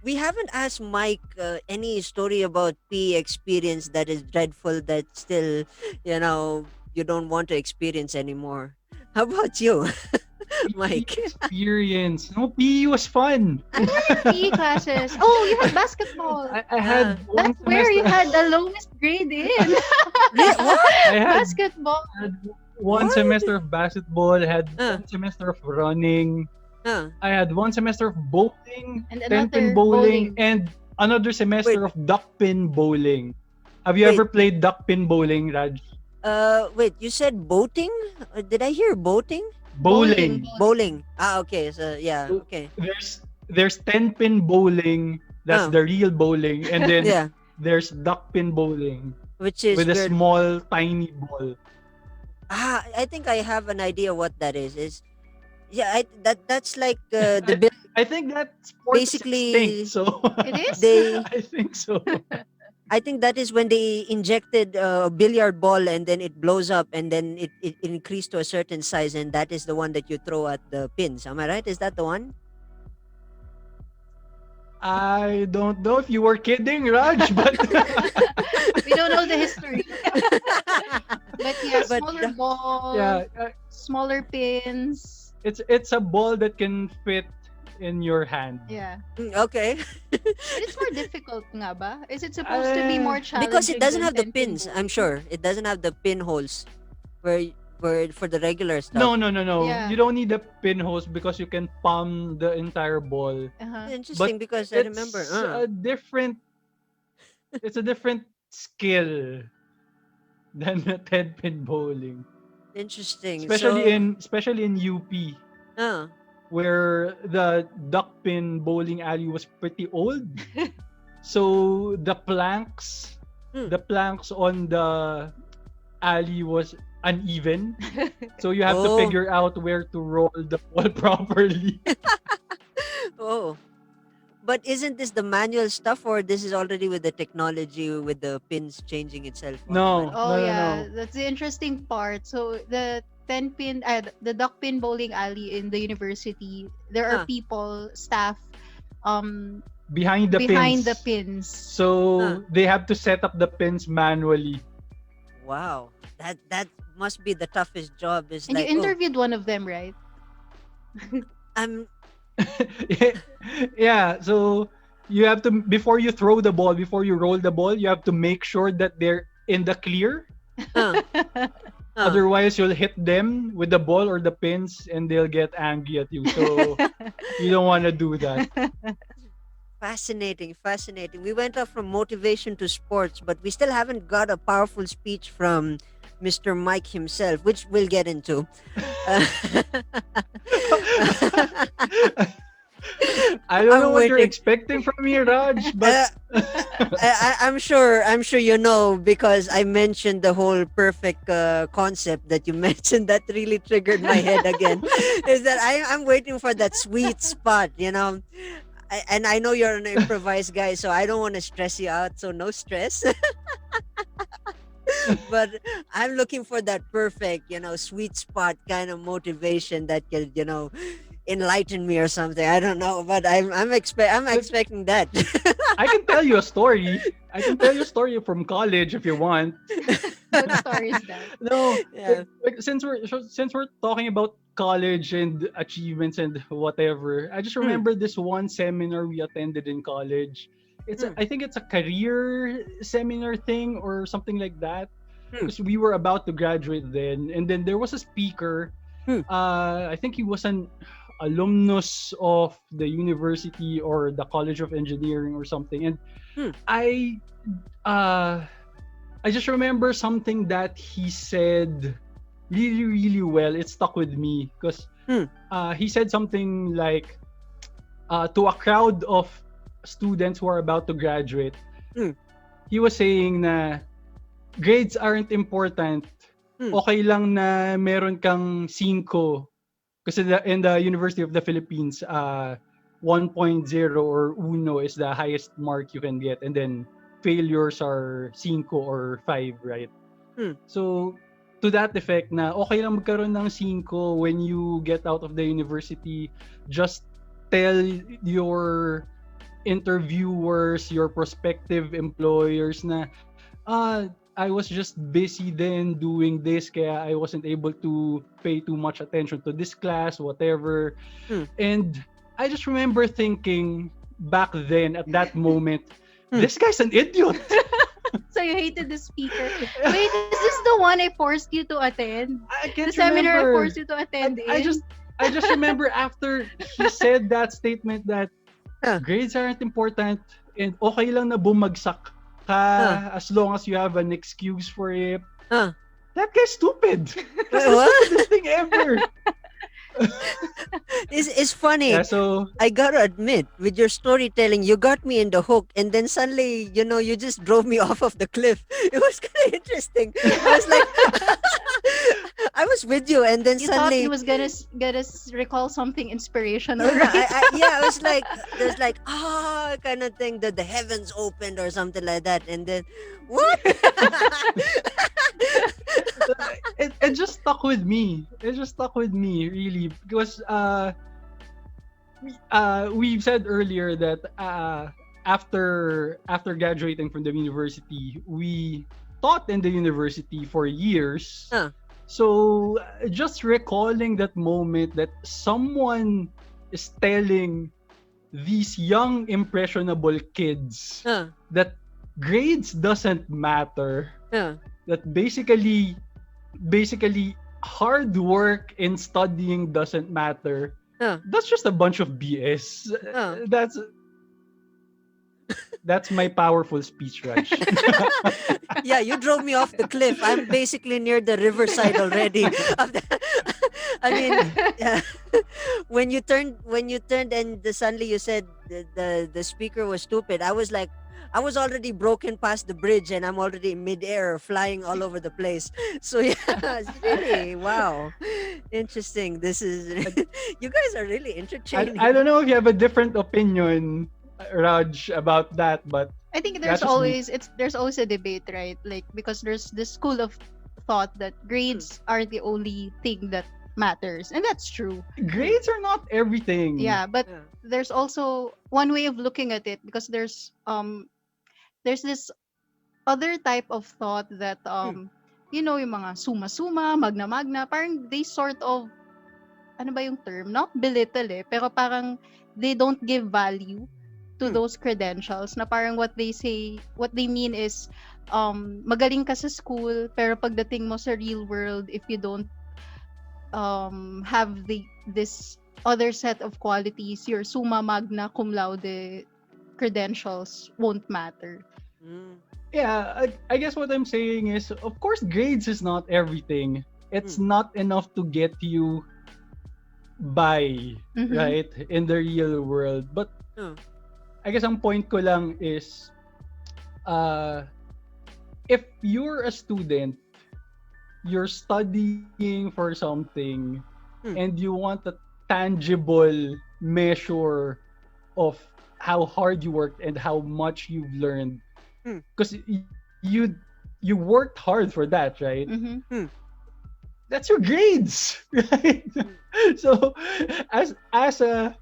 We haven't asked Mike any story about PE experience that is dreadful that still, you don't want to experience anymore. How about you, PE Mike? experience. No, PE was fun. I had PE classes. Oh, you had basketball. I Uh, had one That's where you semester. had the lowest grade in. what? I Basketball. had one What? semester of basketball. I had Uh, one semester of running. uh. I had one semester of bowling, And 10-pin another bowling, bowling. and another Wait, semester of duck pin bowling. Have you wait. ever played duck pin bowling, Raj? Wait. You said boating? Did I hear boating? Bowling. Bowling. Okay. So yeah. So Okay. there's 10-pin bowling. That's Oh, the real bowling, and then yeah. there's duck pin bowling Which is with a where small tiny ball. I think I have an idea what that is. Is yeah. That's like the I, I think that sport is extinct. basically So It is? they. I think so. I think that is when they injected a billiard ball and then it blows up and then it increased to a certain size and that is the one that you throw at the pins. Am I right? Is that the one? I don't know if you were kidding, Raj, but We don't know the history. But yeah, but smaller ball, yeah, smaller pins. it's a ball that can fit in your hand. Yeah. okay. But it's more difficult nga ba? Is it supposed to be more Because it challenging doesn't than have the 10-pin pins, I'm bowling? sure. It doesn't have the pin holes where for the regular stuff. No. Yeah. You don't need a pin hose because you can palm the entire ball. Uh-huh. But Interesting because I remember. it's a different skill than a 10-pin bowling. Interesting. Especially So, in UP uh, where the duck pin bowling alley was pretty old. So Hmm. the planks on the alley was uneven. So you have to Oh, figure out where to roll the ball properly. oh. But isn't this the manual stuff or this is already with the technology with the pins changing itself No, automatically? Oh no, no, yeah, no. that's the interesting part. So the 10-pin, the duck pin bowling alley in the university, there are Huh. people, staff, um, Behind the behind the pins. pins. Huh. So they have to set up the pins manually. Wow. That must be the toughest job. Is And you like, oh, interviewed one of them, right? I'm Yeah, so you have to before you roll the ball, you have to make sure that they're in the clear. uh, uh. Otherwise, you'll hit them with the ball or the pins and they'll get angry at you. So you don't want to do that. Fascinating, fascinating. We went up from motivation to sports, but we still haven't got a powerful speech from Mr. Mike himself, which we'll get into. Uh, I don't know I'm what you're waiting. expecting from me, Raj, but I'm sure. I'm sure you know because I mentioned the whole perfect concept that you mentioned. That really triggered my head again. Is that I'm waiting for that sweet spot, you know. And I know you're an improvised guy, so I don't want to stress you out. So no stress. But I'm looking for that perfect, you know, sweet spot kind of motivation that can, you know, enlighten me or something. I don't know, but I'm Look, expecting that. I can tell you a story. I can tell you a story from college if you want. What story is that? No, Yeah. since we're talking about college and achievements and whatever, I just Hmm. remember this one seminar we attended in college. Hmm. I think it's a career seminar thing or something like that. Hmm. Because we were about to graduate then, and then there was a speaker. Hmm. I think he was an alumnus of the university or the College of Engineering or something, and Hmm. I uh I just remember something that he said really, really well. It stuck with me because Hmm. he said something like to a crowd of students who are about to graduate. Hmm. He was saying na grades aren't important. Hmm. Okay lang na meron kang 5. Kasi in the University of the Philippines, 1.0 or uno is the highest mark you can get. And then failures are 5 or 5, right? Hmm. So, to that effect na okay lang magkaroon ng 5 when you get out of the university, just tell your interviewers, your prospective employers na I was just busy then doing this kaya I wasn't able to pay too much attention to this class, whatever. Hmm. And I just remember thinking back then at that moment, Hmm. this guy's an idiot. So you hated the speaker. Wait, is this the one I forced you to attend? I The can't seminar I remember. forced you to attend I in? just remember after he said that statement that Huh. grades aren't important and okay lang na bumagsak ka Huh. as long as you have an excuse for it. Huh. That guy's stupid. That's Wait, the what? stupidest thing ever. It's funny. Yeah, so I gotta admit, with your storytelling, you got me in the hook, and then suddenly, you just drove me off of the cliff. It was kind of interesting. I was like, I was with you, and then You thought it suddenly, was gonna recall something inspirational, yeah, right? I was like, there's like kind of thing that the heavens opened or something like that, and then what? it just stuck with me. It just stuck with me really because we've said earlier that after graduating from the university, we taught in the university for years. Huh, So just recalling that moment that someone is telling these young impressionable kids huh, that grades doesn't matter, huh, that basically hard work in studying doesn't matter, huh, that's just a bunch of BS. huh. That's my powerful speech, Raj. Yeah, you drove me off the cliff. I'm basically near the riverside already. I mean, yeah. When you turned and suddenly you said the speaker was stupid. I was like, I was already broken past the bridge and I'm already in midair flying all over the place. So yeah, it's really wow. Interesting. This is you guys are really I entertaining. don't know if you have a different opinion, Raj, about that, but I think that's just me. there's always a debate, right? Like because there's this school of thought that Hmm. grades are the only thing that matters, and that's true. Hmm. Grades are not everything. Yeah, but Yeah. there's also one way of looking at it because there's this other type of thought that Hmm. yung mga suma-suma, magna-magna, parang they sort of ano ba yung term? Not belittle pero parang they don't give value to Hmm. those credentials na parang what they mean is magaling ka sa school pero pagdating mo sa real world if you don't have this other set of qualities, your summa magna cum laude credentials won't matter. Hmm. Yeah, I guess what I'm saying is, of course, grades is not everything. Hmm. It's not enough to get you by, Mhm. right, in the real world. But Hmm. I guess ang point ko lang is, uh, if you're a student, you're studying for something, Hmm. and you want a tangible measure of how hard you worked and how much you've learned, Hmm. because you worked hard for that, right? Mhm. Hmm. That's your grades, right? Hmm. So as a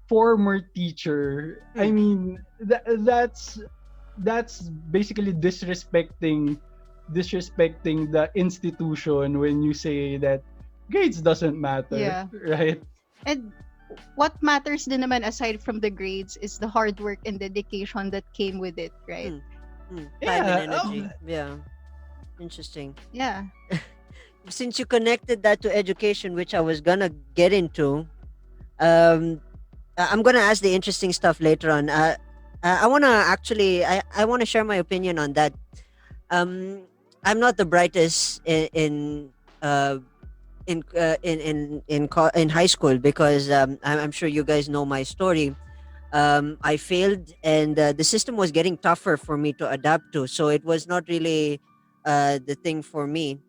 former teacher, I Hmm. mean that's basically disrespecting the institution when you say that grades doesn't matter, Yeah. right? And what matters din naman aside from the grades is the hard work and dedication that came with it, right? Hmm. Hmm. Time and Yeah. energy. Yeah. Interesting. Yeah. Since you connected that to education, which I was gonna get into, um, I'm gonna ask the interesting stuff later on. I wanna actually, I wanna share my opinion on that. Um, I'm not the brightest uh, in high school because I'm sure you guys know my story. I failed, and the system was getting tougher for me to adapt to. So it was not really the thing for me.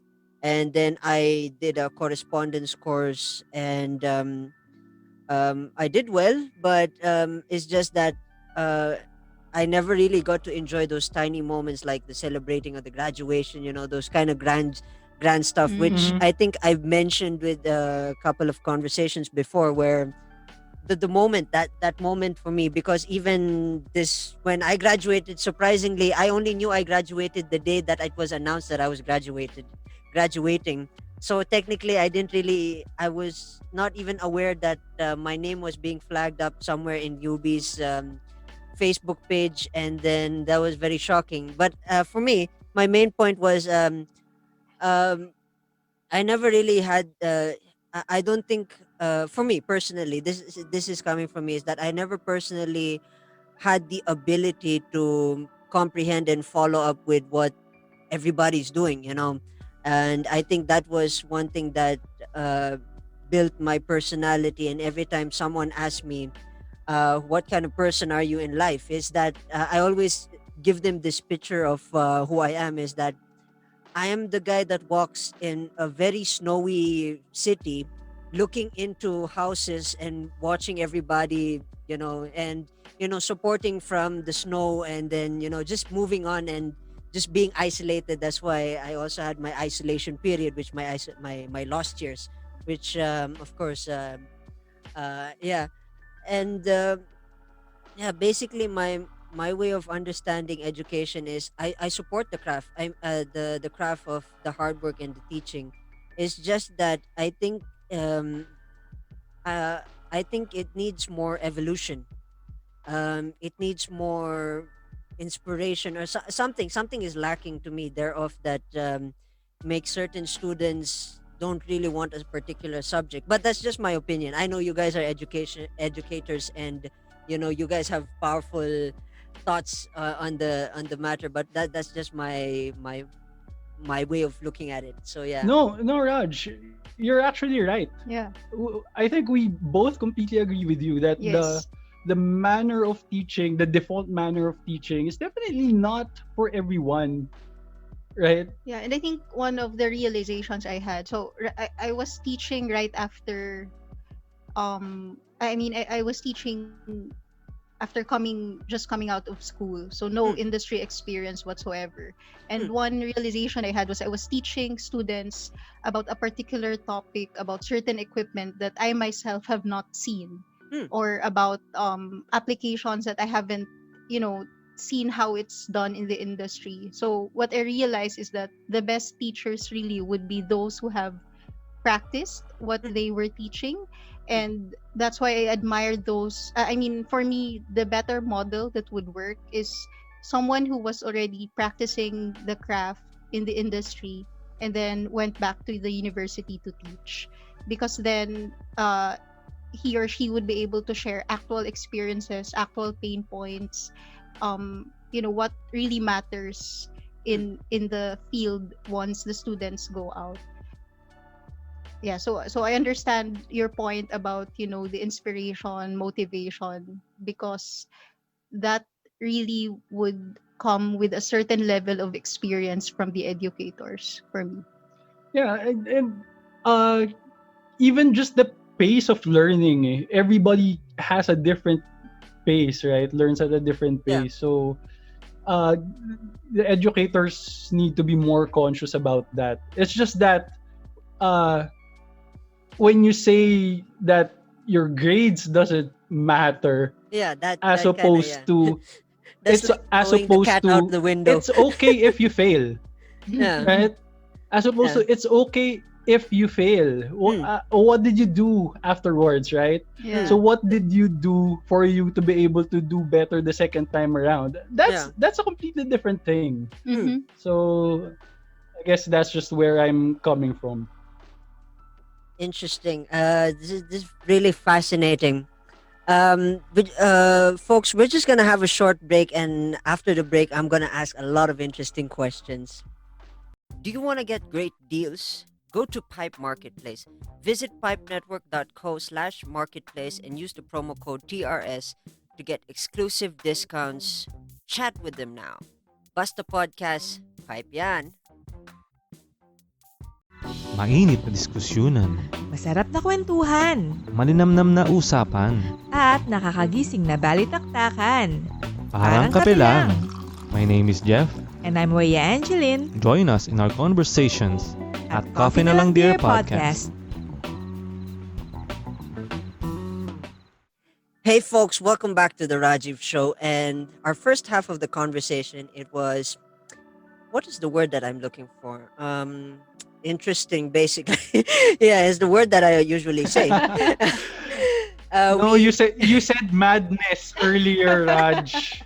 And then I did a correspondence course, and I did well, but it's just that uh, I never really got to enjoy those tiny moments like the celebrating of the graduation. Those kind of grand stuff, which Mm. Mhm. I think I've mentioned with a couple of conversations before, where the moment that moment for me, because even this when I graduated, surprisingly I only knew I graduated the day that it was announced that I was graduating. So technically I was not even aware that my name was being flagged up somewhere in UB's Facebook page, and then that was very shocking. But for me, my main point was um I never really had. I don't think. For me personally, this is coming from me, is that I never personally had the ability to comprehend and follow up with what everybody's doing. And I think that was one thing that uh, built my personality. And every time someone asks me, what kind of person are you in life, is that I always give them this picture of who I am. Is that I am the guy that walks in a very snowy city, looking into houses and watching everybody, and supporting from the snow, and then just moving on and just being isolated. That's why I also had my isolation period, which my lost years, which of course, yeah, and yeah, basically my way of understanding education is I support the craft. The craft of the hard work and the teaching. It's just that um uh I think it needs more evolution. It needs more inspiration, or something is lacking to me thereof, that makes certain students don't really want a particular subject. But that's just my opinion. I know you guys are education educators, and you guys have powerful thoughts on the matter, but that's just my way of looking at it. So yeah. No, no, Raj, you're actually right. Yeah. I think we both completely agree with you that Yes. the manner of teaching, the default manner of teaching, is definitely not for everyone, right? Yeah, and I think one of the realizations I had, so I was teaching right after, I was teaching after just coming out of school, so no Mm, industry experience whatsoever. And mm, one realization I had was I was teaching students about a particular topic, about certain equipment that I myself have not seen, mm, or about applications that I haven't, you know seen how it's done in the industry. So what I realized is that the best teachers really would be those who have practiced what mm, they were teaching. mm, And that's why I admire those. For me, the better model that would work is someone who was already practicing the craft in the industry and then went back to the university to teach, because then he or she would be able to share actual experiences, actual pain points, what really matters mm, in the field once the students go out. Yeah, so I understand your point about, the inspiration, motivation, because that really would come with a certain level of experience from the educators for me. Yeah, and uh, even just the pace of learning, everybody has a different pace, right? Learns at a different yeah. pace. So, uh, the educators need to be more conscious about that. It's just that uh, when you say that your grades doesn't matter, Yeah, that as that kind of, opposed yeah. to That's like as throwing the opposed cat out to the window. it's okay if you fail, Yeah, right? As opposed yeah. to it's okay if you fail. Mm, What did you do afterwards, right? So mm, Yeah. what did you do for you to be able to do better the second time around? yeah. That's a completely different thing. Mm. Mm-hmm. So I guess that's just where I'm coming from. Interesting. This is really fascinating. Folks, we're just gonna have a short break, and after the break, I'm gonna ask a lot of interesting questions. Do you want to get great deals? Go to Pipe Marketplace. Visit pipenetwork.co/marketplace and use the promo code TRS to get exclusive discounts. Chat with them now. Basta Podcast, Pipe yan. Mainit na diskusyonan, Masarap na kwentuhan, malinamnam na usapan, at nakakagising na balitaktakan. parang kape lang. My name is Jeff. And I'm Waya Angeline Join us in our conversations at Coffee na Lang Dear Podcast. Hey folks, welcome back to the Rajiv Show. And our first half of the conversation, it was, what is the word that I'm looking for? Interesting, basically. Yeah, it's the word that I usually say. No, We you said madness earlier, Raj.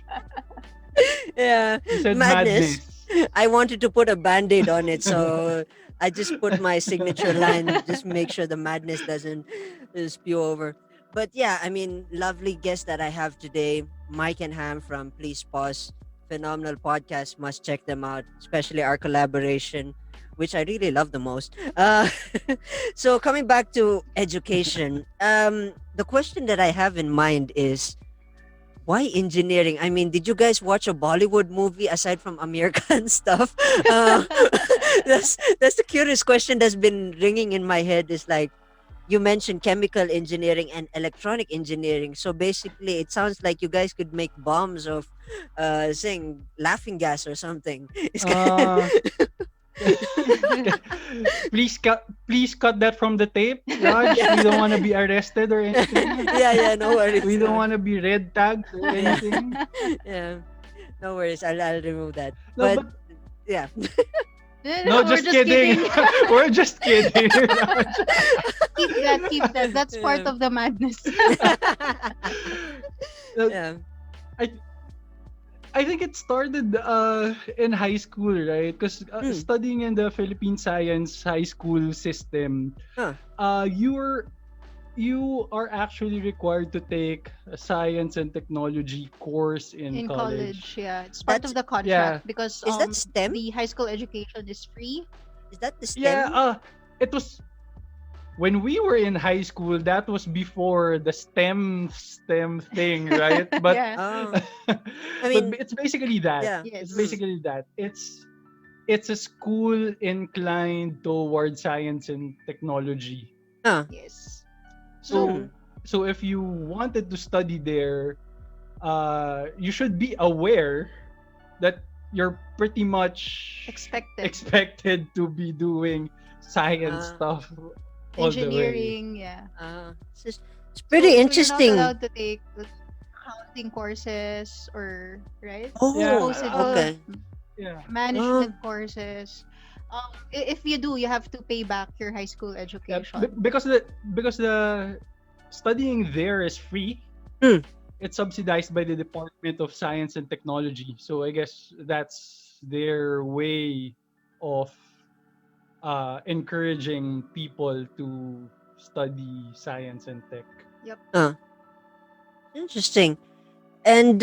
Yeah, You said madness. madness. I wanted to put a band-aid on it, so I just put my signature line, just make sure the madness doesn't spew over. But yeah, I mean, lovely guest that I have today, Mike and Ham from Please Pause. Phenomenal podcast. Must check them out, especially our collaboration which I really love the most. So coming back to education, the question that I have in mind is why engineering? I mean, did you guys watch a Bollywood movie aside from American stuff? Uh, that's the curious question that's been ringing in my head. Is like you mentioned chemical engineering and electronic engineering. So basically, it sounds like you guys could make bombs of, saying laughing gas or something. It's kind Uh, please cut that from the tape, Raj. We don't want to be arrested or anything. yeah, yeah, no worries. We don't want to be red tagged or Yeah, anything. yeah, no worries. I'll remove that. No, But but yeah, no, We're just just kidding. kidding. We're just kidding. Raj. Keep that. That's part yeah, of the madness. Uh, yeah. I I think it started in high school, right? Because Hmm. studying in the Philippine Science High School system, Huh. you are actually required to take a science and technology course in In college, college. yeah, it's part That's of the Yeah, contract because is that STEM? the high school education is free. Is that the yeah. STEM? It was when we were in high school. That was before the STEM thing, right? But Yeah. Oh, I but mean, it's basically that. yeah. It's Hmm. Yes. basically that. It's a school inclined toward science and technology. Huh. Yes. So So Hmm. so if you wanted to study there, you should be aware that you're pretty much expected expected to be doing science Uh, stuff all the way. engineering, yeah. it's So pretty you're not interesting. allowed to take accounting courses or right Yeah, Oh, possible okay. yeah. Oh, management courses. If you do, you have to pay back your high school Yeah, education. because the studying there is free. hmm. It's subsidized by the Department of Science and Technology. So I guess that's their way of encouraging people to study science and tech. Yep. Uh, Interesting. And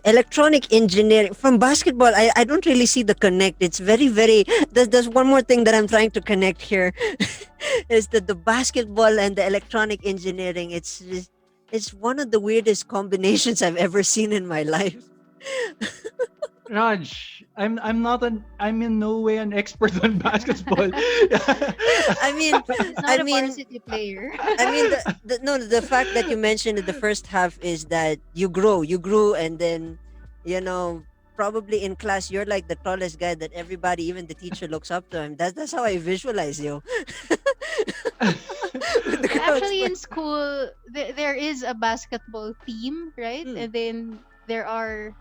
electronic engineering from basketball, I don't really see the connect. It's very. There's one more thing that I'm trying to connect here, is that the basketball and the electronic engineering. It's one of the weirdest combinations I've ever seen in my life. Raj, I'm in no way an expert on basketball. I mean, He's I not a mean, varsity player. I mean, the no, the fact that you mentioned in the first half is that you grew, and then, you know, probably in class you're like the tallest guy that everybody, even the teacher, looks up to him. That's how I visualize you. With the Well, girls actually, play. in school, there is a basketball team, right? Hmm. And then there are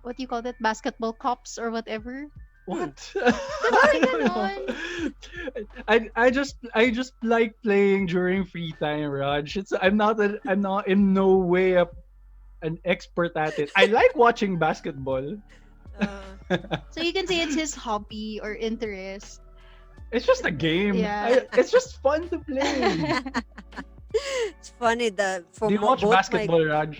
what do you call that? Basketball cops or whatever. Hmm. What? Diba I may don't know. ganon? I just like playing during free time, Raj. I'm not in no way an expert at it. I like watching basketball. Uh, So you can say it's his hobby or interest. It's just a game. Yeah. It's just fun to play. it's funny that Do you watch basketball, Raj?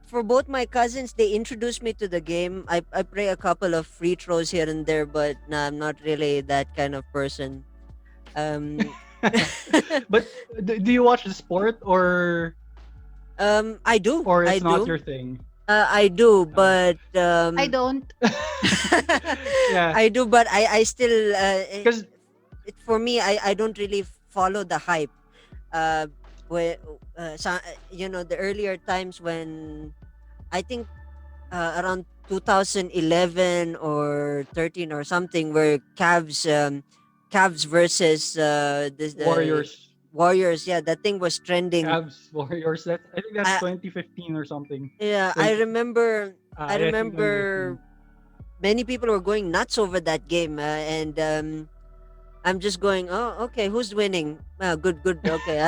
for both my cousins, they introduced me to the game. I play a couple of free throws here and there, but nah, I'm not really that kind of person. Um, But do you watch the sport or I do, I it's not do, your thing? I do, Uh, but I don't. yeah, I do, but I still, because for me, I don't really follow the hype. Uh, where, you know, the earlier times when I think around 2011 or 13 or something, where Cavs versus the Warriors, Warriors. Yeah, that thing was trending. Cavs, Warriors. I think that's I 2015 or something. Yeah, 20. I Yeah, I think remember 2015. many people were going nuts over that game, and I'm just going, oh, okay, who's winning? Good, okay.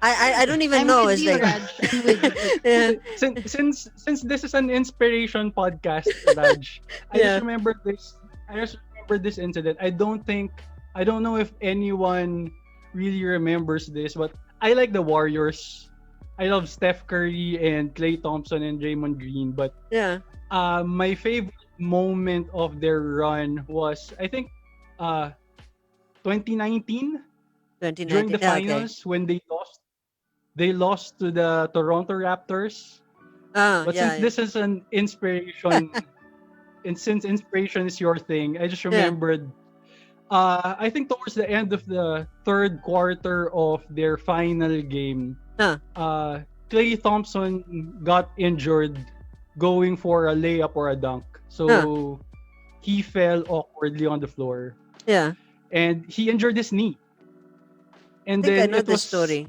I don't even I'm know. with It's you, like, Raj. I'm with you. yeah, Since this is an inspiration podcast, Raj, I just yeah. remember this. I just remember this incident. I don't know if anyone really remembers this, but I like the Warriors. I love Steph Curry and Klay Thompson and Draymond Green, but Yeah. my favorite moment of their run was, I think, uh 2019 during 2019. the Yeah, okay. finals when they lost to the Toronto Raptors. Oh, But since yeah, this is an inspiration, and since inspiration is your thing, I just yeah, remembered. I think towards the end of the third quarter of their final game, huh, Clay Thompson got injured going for a layup or a dunk. huh, So he fell awkwardly on the floor yeah. and he injured his knee. I And think I then know it this was story.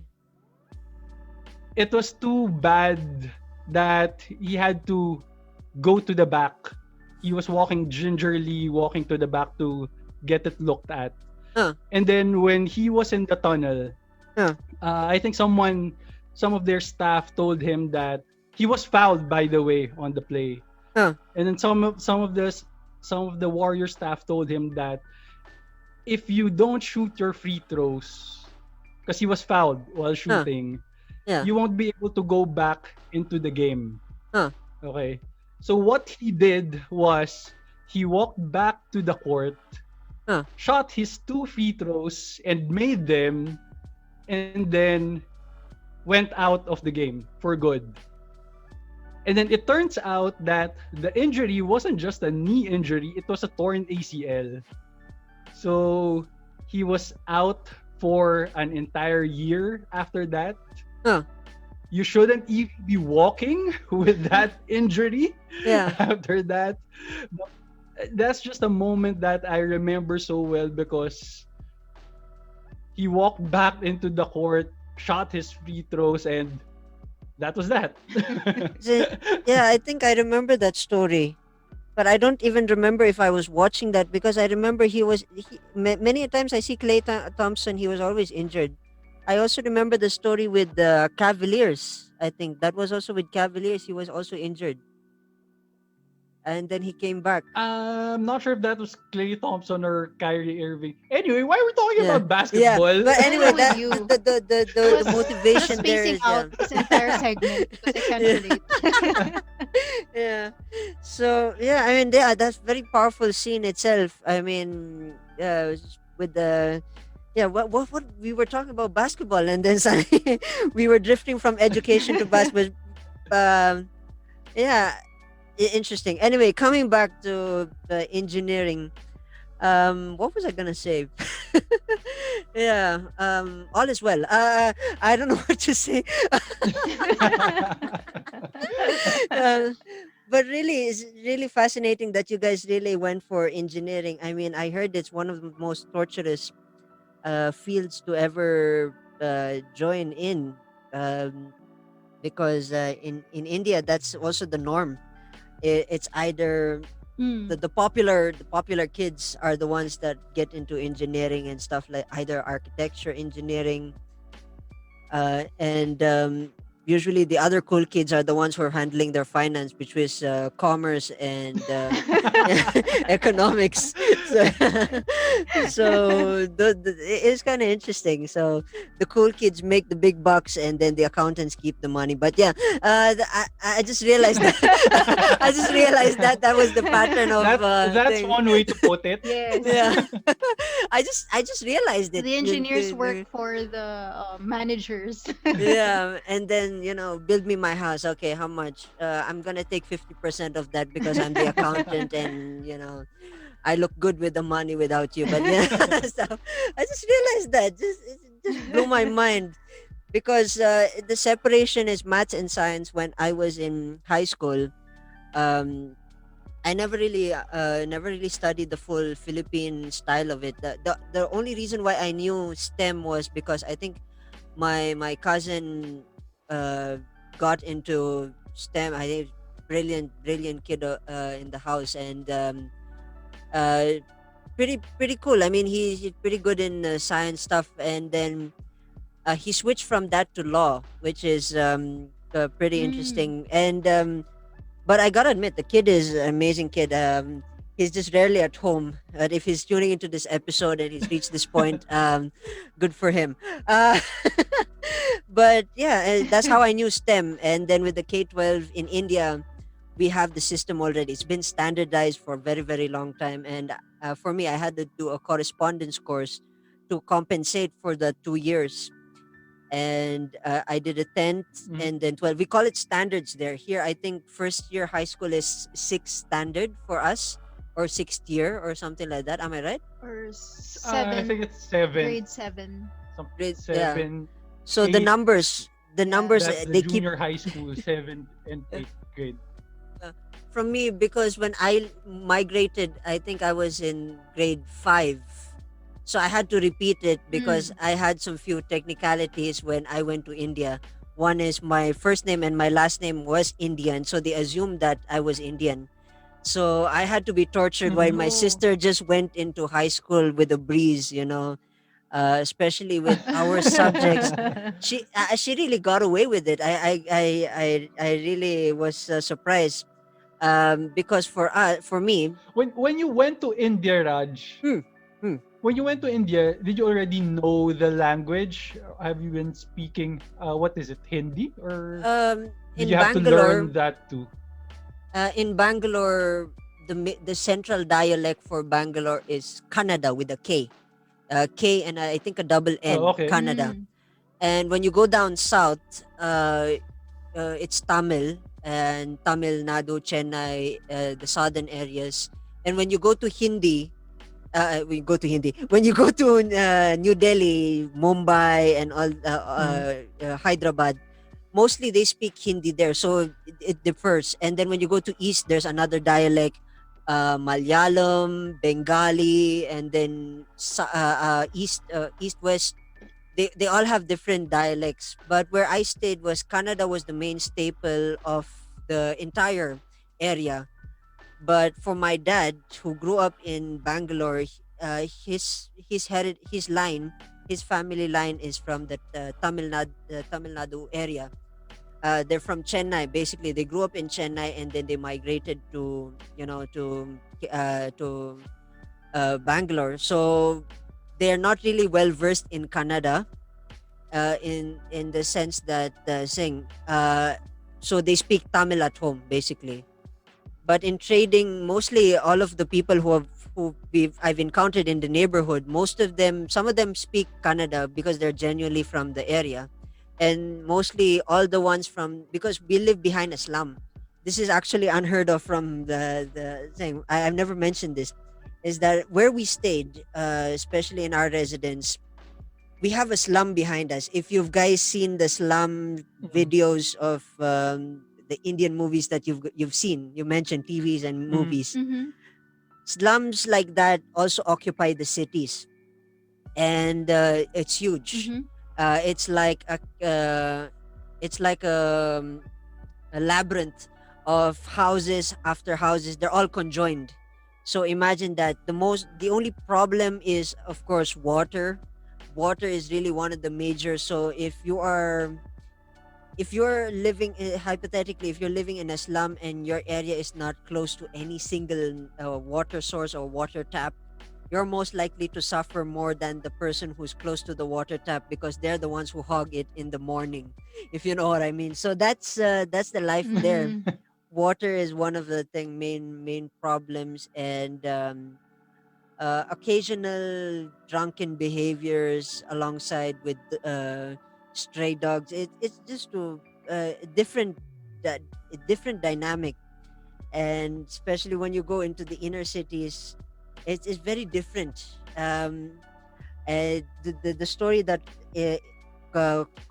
it was too bad that he had to go to the back. He was walking gingerly, walking to the back to get it looked at. Huh, And then when he was in the tunnel, huh, I think some of their staff told him that he was fouled, by the way, on the play. huh, And then some of the Warrior staff told him that if you don't shoot your free throws, because he was fouled while huh, shooting, yeah, you won't be able to go back into the game. huh, Okay. So what he did was he walked back to the court, huh. shot his two free throws and made them, and then went out of the game for good. And then it turns out that the injury wasn't just a knee injury, it was a torn ACL. So he was out for an entire year after that. Huh. You shouldn't even be walking with that injury Yeah. after that. But that's just a moment that I remember so well because he walked back into the court, shot his free throws, and that was that. The- yeah, I think I remember that story, but I don't even remember if I was watching that because I remember many times I see Thompson. He was always injured. I also remember the story with the Cavaliers. I think that was also with Cavaliers. He was also injured, and then he came back. I'm not sure if that was Clay Thompson or Kyrie Irving. Anyway, why are we talking Yeah, about yeah. basketball? But anyway, With that you. I the was motivation there spacing is yeah. out this entire segment because I can't Yeah. relate. Yeah. So yeah, I mean, yeah, that's very powerful scene itself. I mean, with the yeah, what we were talking about basketball, and then suddenly we were drifting from education to basketball. Um, yeah, interesting. Anyway, coming back to engineering. What was I gonna say? Yeah. All is well. I don't know what to say. uh, but really, it's really fascinating that you guys really went for engineering. I mean, I heard it's one of the most torturous fields to ever join in, um, because in India that's also the norm. It's either Mm. the popular kids are the ones that get into engineering and stuff like either architecture, engineering, and usually the other cool kids are the ones who are handling their finance, which is commerce and economics. So, it's kind of interesting. So the cool kids make the big bucks, and then the accountants keep the money. But yeah, I just realized that I just realized that that was the pattern of That's thing. one way to put it. Yes. Yeah, I just realized it. The engineers work for the managers. Yeah, and then build me my house. Okay, how much? I'm gonna take 50% of that because I'm the accountant, and I look good with the money without you. But yeah, so I just realized that it just blew my mind because the separation is maths and science. When I was in high school, um, I never really studied the full Philippine style of it. The only reason why I knew STEM was because I think my cousin uh got into STEM. I think brilliant kid in the house, and uh pretty cool. I mean, he's pretty good in science stuff, and then he switched from that to law, which is pretty Mm. interesting. And but I gotta admit, the kid is an amazing kid. He's just rarely at home. But if he's tuning into this episode and he's reached this point, good for him. Uh, but yeah, that's how I knew STEM. And then with the K-12 in India, we have the system already. It's been standardized for a very, very long time. And for me, I had to do a correspondence course to compensate for the 2 years. And I did a 10th Mhm. and then 12. We call it standards there. Here, I think first year high school is sixth standard for us, or sixth year or something like that. Am I right? Or I seven, think it's seven, grade 7. some Yeah. seven, So the eight. numbers, the Yeah. numbers, That's the they keep. junior high school, seventh and uh, eighth grade. uh, from me, because when I migrated, I think I was in grade 5. So I had to repeat it because Mm. I had some few technicalities when I went to India. One is my first name and my last name was Indian, so they assumed that I was Indian. So I had to be tortured while Mhm. my Oh. sister just went into high school with a breeze, especially with our subjects. She really got away with it. I really was surprised, because for me. When you went to India, Raj, Hmm, hmm. when you went to India, did you already know the language? Have you been speaking, what is it, Hindi? Or did you In have to Bangalore, learn that too? the central dialect for Bangalore is Kannada with a K, K and I think a double Oh, N, okay. Kannada. Mm. And when you go down south, it's Tamil and Tamil Nadu, Chennai, the southern areas. And when you go to Hindi, we go to Hindi. When you go to New Delhi, Mumbai, and all Mhm. Hyderabad, mostly they speak Hindi there, so it differs. And then when you go to east, there's another dialect, Malayalam, Bengali, and then east west. They all have different dialects. But where I stayed was Canada was the main staple of the entire area. But for my dad, who grew up in Bangalore, his family line is from the Tamil Nadu area. They're from Chennai. Basically, they grew up in Chennai and then they migrated to Bangalore. So they're not really well versed in Kannada, in the sense that so they speak Tamil at home basically. But in trading, mostly all of the people I've encountered in the neighborhood, most of them, some of them speak Kannada because they're genuinely from the area, and mostly all the ones from, because we live behind a slum. This is actually unheard of from the thing. I've never mentioned this. Is that where we stayed, especially in our residence, we have a slum behind us. If you've guys seen the slum Mhm. videos of the Indian movies that you've seen, you mentioned TVs and Mhm. movies. Mhm. Slums like that also occupy the cities, and it's huge. Mhm. It's like a labyrinth of houses after houses. They're all conjoined. So imagine that the only problem is, of course, water. Water is really one of the major. So if you're living hypothetically, if you're living in a slum and your area is not close to any single water source or water tap, you're most likely to suffer more than the person who's close to the water tap, because they're the ones who hog it in the morning, if you know what I mean. So that's the life there. Mhm. Water is one of the main problems, and occasional drunken behaviors alongside with stray dogs. It's just a that a different dynamic, and especially when you go into the inner cities, it's very different. The story that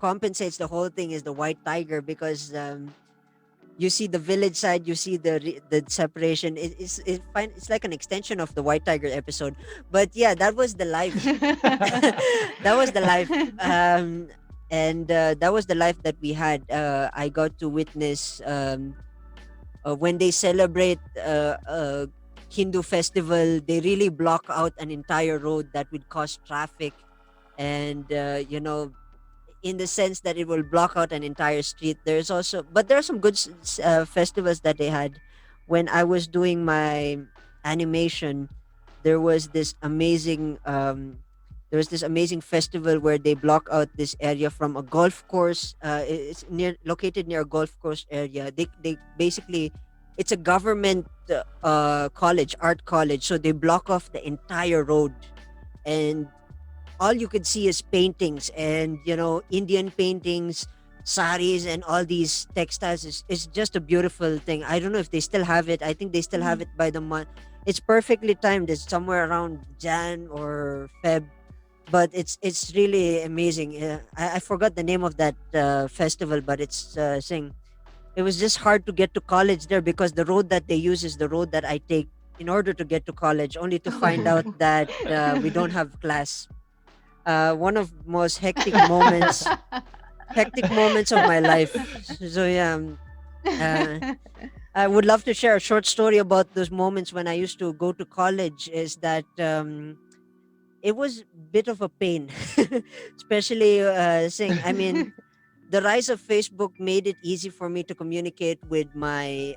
compensates the whole thing is the white tiger, because you see the village side, you see the separation. It's like an extension of the white tiger episode. But yeah, that was the life. That was the life. And that was the life that we had. I got to witness when they celebrate Hindu festival. They really block out an entire road that would cause traffic, and in the sense that it will block out an entire street. There's also, but there are some good festivals that they had. When I was doing my animation, there was this amazing festival where they block out this area from a golf course. It's located near a golf course area. They basically it's a government college, art college, so they block off the entire road, and all you could see is paintings and Indian paintings, saris, and all these textiles. Is just a beautiful thing. I don't know if they still have it. I think they still have Mm. it by the month. It's perfectly timed. It's somewhere around Jan or Feb, but it's really amazing. I forgot the name of that festival, but it's sing. It was just hard to get to college there because the road that they use is the road that I take in order to get to college, only to find out Oh. that we don't have class. One of most hectic moments of my life. So yeah, uh, I would love to share a short story about those moments when I used to go to college. Is that it was a bit of a pain, especially saying. I mean, the rise of Facebook made it easy for me to communicate with my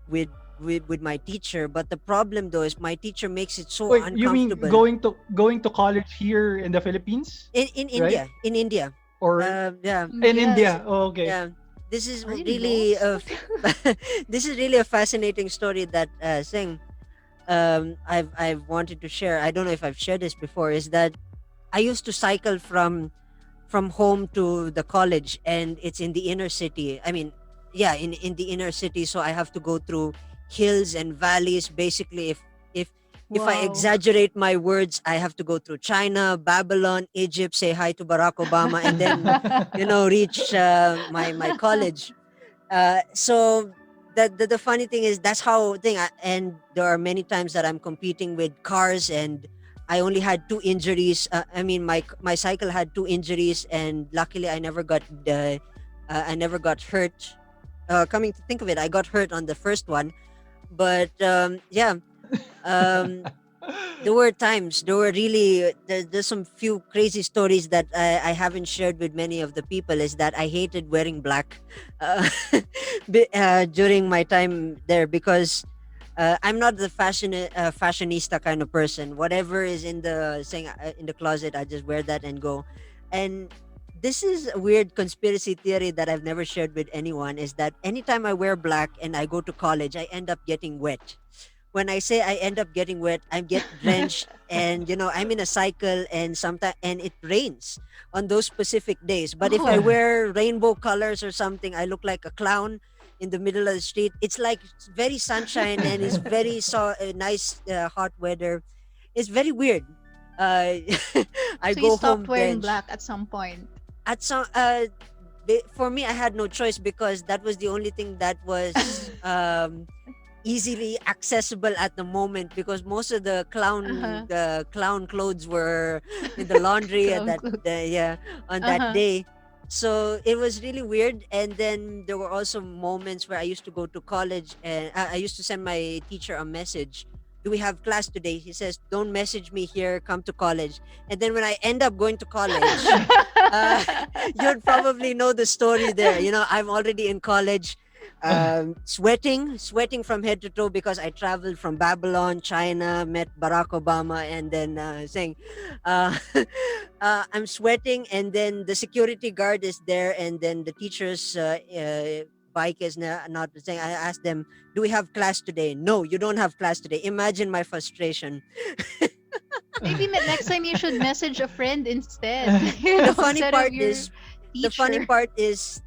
with with my teacher. But the problem though is my teacher makes it so Wait, you mean uncomfortable. going to college here in the Philippines, In right? India, in India, Or yeah, in this Yes. India? Oh, okay. yeah, this is Are you really lost? this is really a fascinating story that Singh I've wanted to share. I don't know if I've shared this before. Is that I used to cycle from home to the college, and it's in the inner city. I mean, yeah, in the inner city, so I have to go through hills and valleys. Basically, if I Wow. exaggerate my words, I have to go through China, Babylon, Egypt, say hi to Barack Obama, and then reach my college. So the funny thing is that's how thing and there are many times that I'm competing with cars, and I only had two injuries. I mean, my cycle had two injuries, and luckily I never got hurt. Coming to think of it, I got hurt on the first one, but yeah, um, there were really there's some few crazy stories that I haven't shared with many of the people. Is that I hated wearing black uh, during my time there because I'm not the fashionista kind of person. Whatever is in the closet, I just wear that and go. And this is a weird conspiracy theory that I've never shared with anyone. Is that anytime I wear black and I go to college, I end up getting wet. When I say I end up getting wet, I get drenched, and I'm in a cycle, and sometimes and it rains on those specific days. But if I Oh. wear rainbow colors or something, I look like a clown in the middle of the street. It's like it's very sunshine and it's very nice hot weather. It's very weird. Uh, I So you go stopped home wearing drenched. black at some point. At some for me, I had no choice because that was the only thing that was easily accessible at the moment, because most of Uh-huh. the clown clothes were in the laundry at Clown that clothes. yeah, on that Uh-huh. day. So it was really weird. And then there were also moments where I used to go to college, and I used to send my teacher a message, do we have class today? He says, don't message me here, come to college. And then when I end up going to college, uh, you'd probably know the story there. I'm already in college, sweating from head to toe because I traveled from Babylon, China, met Barack Obama, and then saying, uh, I'm sweating, and then the security guard is there, and then the teacher's bike is not saying. I asked them, "Do we have class today?" No, you don't have class today. Imagine my frustration. Maybe next time you should message a friend instead, the funny instead of part your is the funny teacher. part is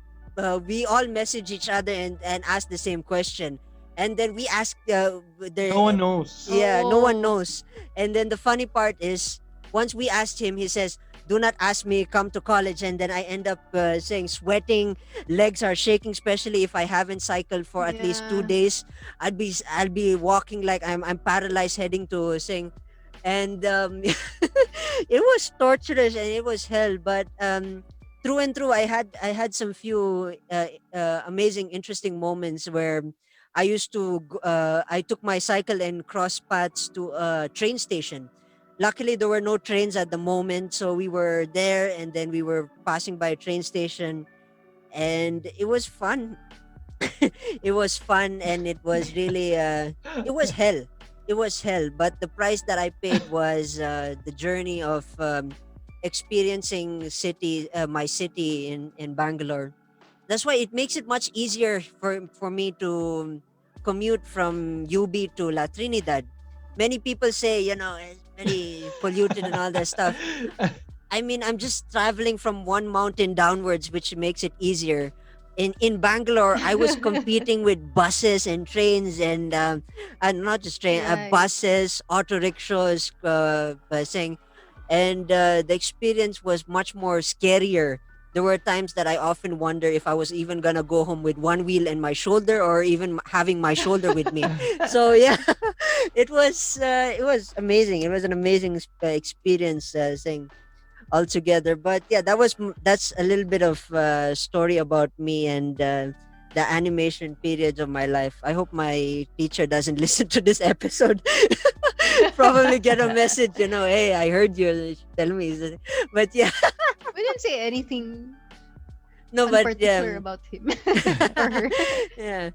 we all message each other and ask the same question, and then we ask No one the knows. yeah, no one Oh. knows. And then the funny part is once we asked him, he says, do not ask me, come to college. And then I end up saying sweating, legs are shaking, especially if I haven't cycled for at least two Yeah. days. I'll be walking like I'm paralyzed heading to sing. And it was torturous and it was hell, but through and through I had some few amazing interesting moments where I took my cycle and cross paths to a train station. Luckily there were no trains at the moment, so we were there and then we were passing by a train station, and it was fun. It was fun, and it was really it was hell. It was hell, but the price that I paid was the journey of experiencing my city in Bangalore. That's why it makes it much easier for me to commute from UB to La Trinidad. Many people say, it's very polluted and all that stuff. I mean, I'm just traveling from one mountain downwards, which makes it easier. In Bangalore, I was competing with buses and trains and not just Right. buses, auto rickshaws, saying, and the experience was much more scarier. There were times that I often wonder if I was even gonna go home with one wheel in my shoulder or even having my shoulder with me. So yeah, it was amazing. It was an amazing experience, saying altogether. But yeah, that's a little bit of story about me and the animation periods of my life. I hope my teacher doesn't listen to this episode. Probably get a message, hey, I heard you. Tell me. But yeah, We didn't say anything no, but unparticular about him or her. yeah,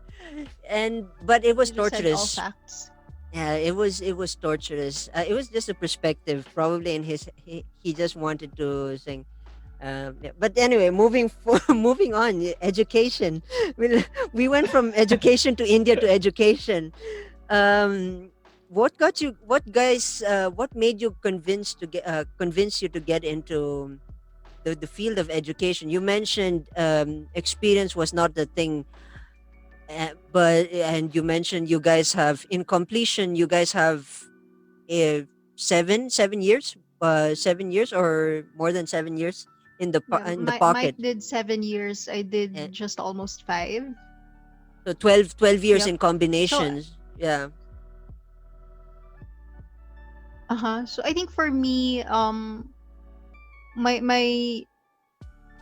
and but it was We just said all torturous. facts. Yeah, it was torturous. It was just a perspective, probably in he just wanted to sing. Yeah. But anyway, moving on. Education. We went from education to India to education. What got you? What guys? What made you convince you to get into the field of education? You mentioned experience was not the thing, and you mentioned you guys have in completion. You guys have uh, 7 years, 7 years or more than 7 years Yeah, in the Mike pocket. did 7 years. I Eh, did just almost 5. so 12 years Yep. in So, combinations. Yeah. so I think for me, my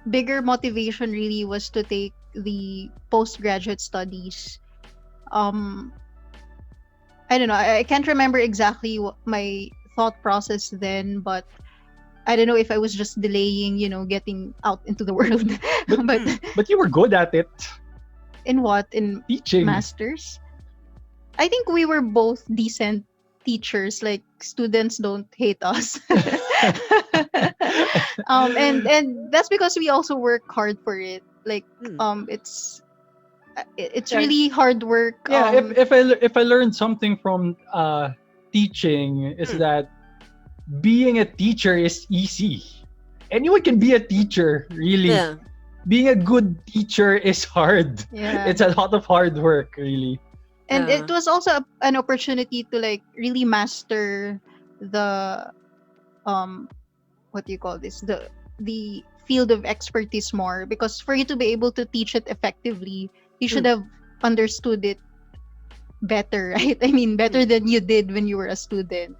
bigger motivation really was to take the postgraduate studies. Um, I don't know. I can't remember exactly what my thought process then, but I don't know if I was just delaying, getting out into the world. But But Hmm. but you were good at it, in what? In teaching. masters? I think we were both decent teachers. Like students don't hate us. And that's because we also work hard for it. Like Hmm. it's Yeah, really hard work. yeah. If I learned something from teaching is Hmm. that being a teacher is easy. Anyone can be a teacher, really. Yeah. Being a good teacher is hard. Yeah. It's a lot of hard work, really. And it Yeah. was also an opportunity to like really master the um what do you call this, the field of expertise more, because for you to be able to teach it effectively, you should Hmm. have understood it better. Right? I mean, better than you did when you were a student.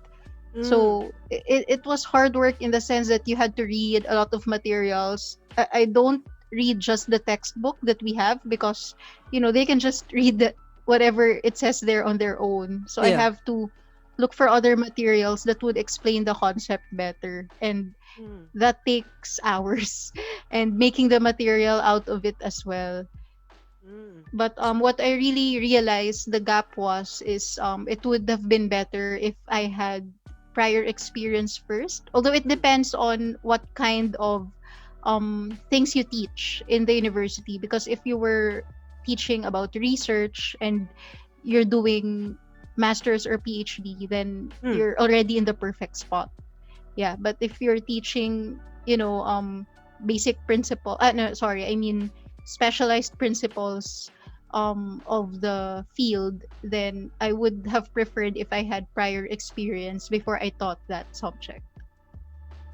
Hmm. So it was hard work in the sense that you had to read a lot of materials. I don't read just the textbook that we have, because they can just read whatever it says there on their own. So I Yeah. have to look for other materials that would explain the concept better, and Hmm. that takes hours, and making the material out of it as well. Hmm. But what I really realized the gap was is it would have been better if I had prior experience first. Although it Hmm. depends on what kind of things you teach in the university. Because if you were teaching about research and you're doing masters or PhD, then Hmm. you're already in the perfect spot. Yeah, but if you're teaching, basic principle, no, sorry, I mean specialized principles of the field, then I would have preferred if I had prior experience before I taught that subject.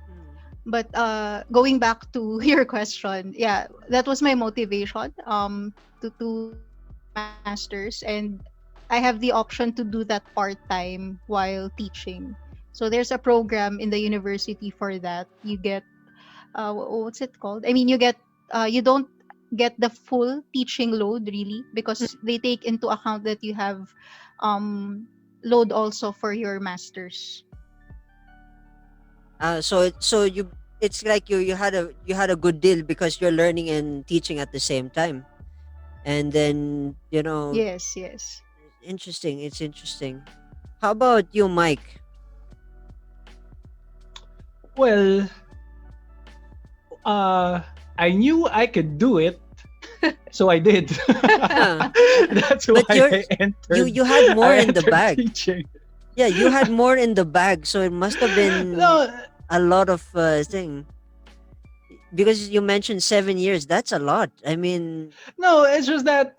Hmm. But going back to your question, yeah, that was my motivation to take the masters, and I have the option to do that part time while teaching. So there's a program in the university for that. You get what's it called? I mean, you don't get the full teaching load really, because they take into account that you have um load also for your masters. It's like you had a good deal because you're learning and teaching at the same time, and then Yes, yes. interesting. It's interesting. How about you, Mike? Well, uh, I knew I could do it. So I did. Huh. That's why But I you entered. had more I in the entered bag. teaching. Yeah, you had more in the bag, so it must have been No, a lot of thing. Because you mentioned 7 years, that's a lot. I mean, no, it's just that.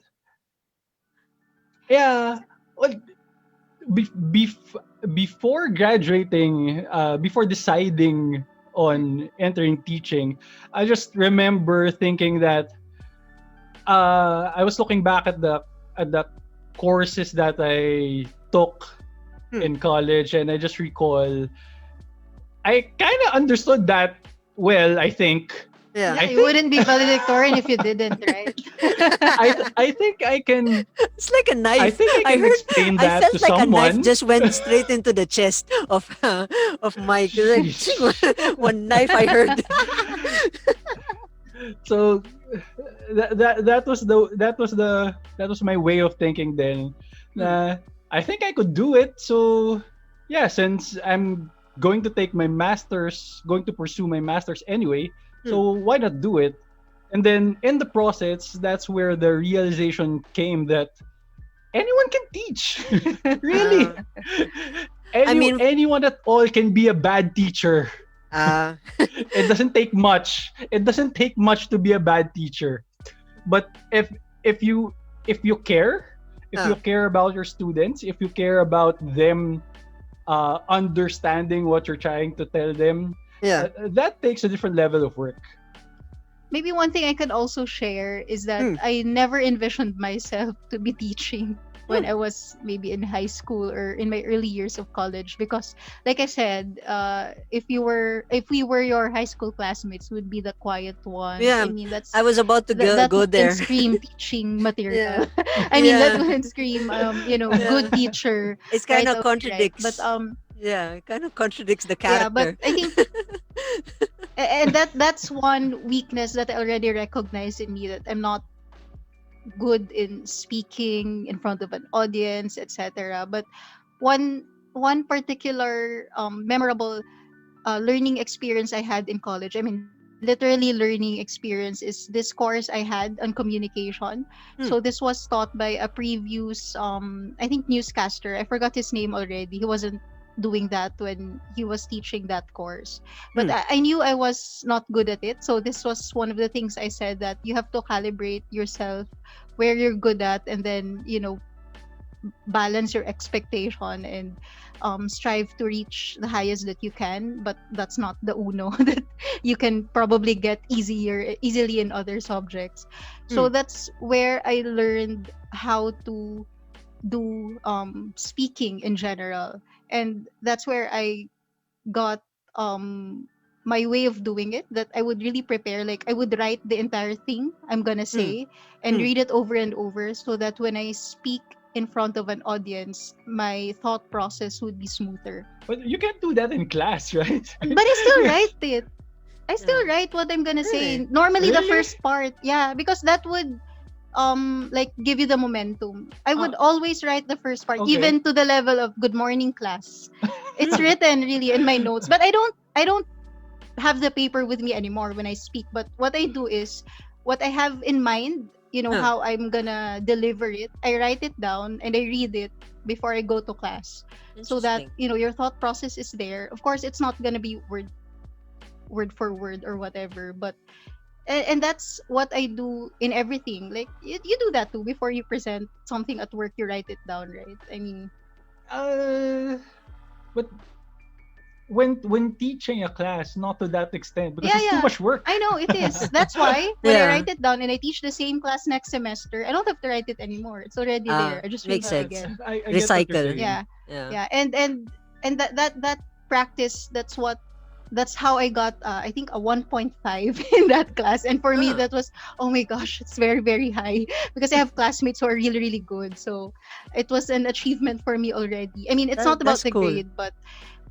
Yeah. Well, be, bef- before graduating, before deciding on entering teaching, I just remember thinking that I was looking back at the courses that I took hmm, in college, and I just recall I kind of understood that well. I think. yeah. I Yeah, you think wouldn't be valedictorian if you didn't, right? I think I can It's like a I knife. think I I can heard. explain I that felt to like a knife someone. just went straight into the chest of Mike. Like, Sheesh. one knife I heard. So that was my way of thinking then. Hmm, I think I could do it. So yeah, since I'm going to take my masters, going to pursue my masters anyway, hmm. so why not do it? And then in the process, that's where the realization came that anyone can teach. Really. Uh, I mean, Anyone at all can be a bad teacher. uh, It doesn't take much. It doesn't take much to be a bad teacher. But if you if you care, if you uh, care about your students, if you care about them understanding what you're trying to tell them, yeah. that takes a different level of work. Maybe one thing I could also share is that Hmm, I never envisioned myself to be teaching when hmm, I was maybe in high school or in my early years of college, because like I said, if we were your high school classmates, would be the quiet ones. yeah. I mean, I was about to that go wouldn't there. scream teaching Yeah. material. I mean, that Yeah. wouldn't scream Yeah. good teacher It's kind right of away, right? But contradicts. Yeah, it kind of contradicts the yeah, but character. I think and that's one weakness that I already recognize in me, that I'm not good in speaking in front of an audience, etc. But one one particular memorable learning experience I had in college, I mean, literally learning experience, is this course I had on communication. So Hmm, this was taught by a previous, I think, newscaster. I forgot his name already. He wasn't doing that when he was teaching that course. But hmm, I knew I was not good at it. So this was one of the things I said, that you have to calibrate yourself where you're good at, and then, balance your expectation, and strive to reach the highest that you can, but that's not the uno that you can probably get easily in other subjects. hmm, So that's where I learned how to do speaking in general, and that's where I got my way of doing it, that I would really prepare, like I would write the entire thing I'm gonna hmm, say and hmm. read it over and over, so that when I speak in front of an audience, my thought process would be smoother. But you can't do that in class, right? But I still Yeah. write it. I Yeah. still write what I'm gonna say. Really? Normally the Really? first part, yeah, because that would like give you the momentum. I Uh, would always write the first part, okay. even to the level of good morning class. It's Hmm. written really in my notes, but I don't have the paper with me anymore when I speak. But what I do is, what I have in mind, Huh. how I'm gonna deliver it, I write it down and I read it before I go to class, so that Interesting. your thought process is there. Of course, it's not gonna be word for word or whatever, but and that's what I do in everything. Like you do that too before you present something at work. You write it down, right? I mean, Uh, but when teaching a class, not to that extent, because yeah, it's too yeah. much work. I know it is. That's why when I Yeah. write it down and I teach the same class next semester, I don't have to write it anymore. It's already there. I just Makes read it Uh, sense. again. I get what you're Recycle. saying. Yeah, Yeah. yeah, and that practice. That's how I got. I think a 1.5 in that class, and for me Huh. that was, oh my gosh, it's very very high because I have classmates who are really really good. So it was an achievement for me already. I mean, it's not about That's the cool. grade, but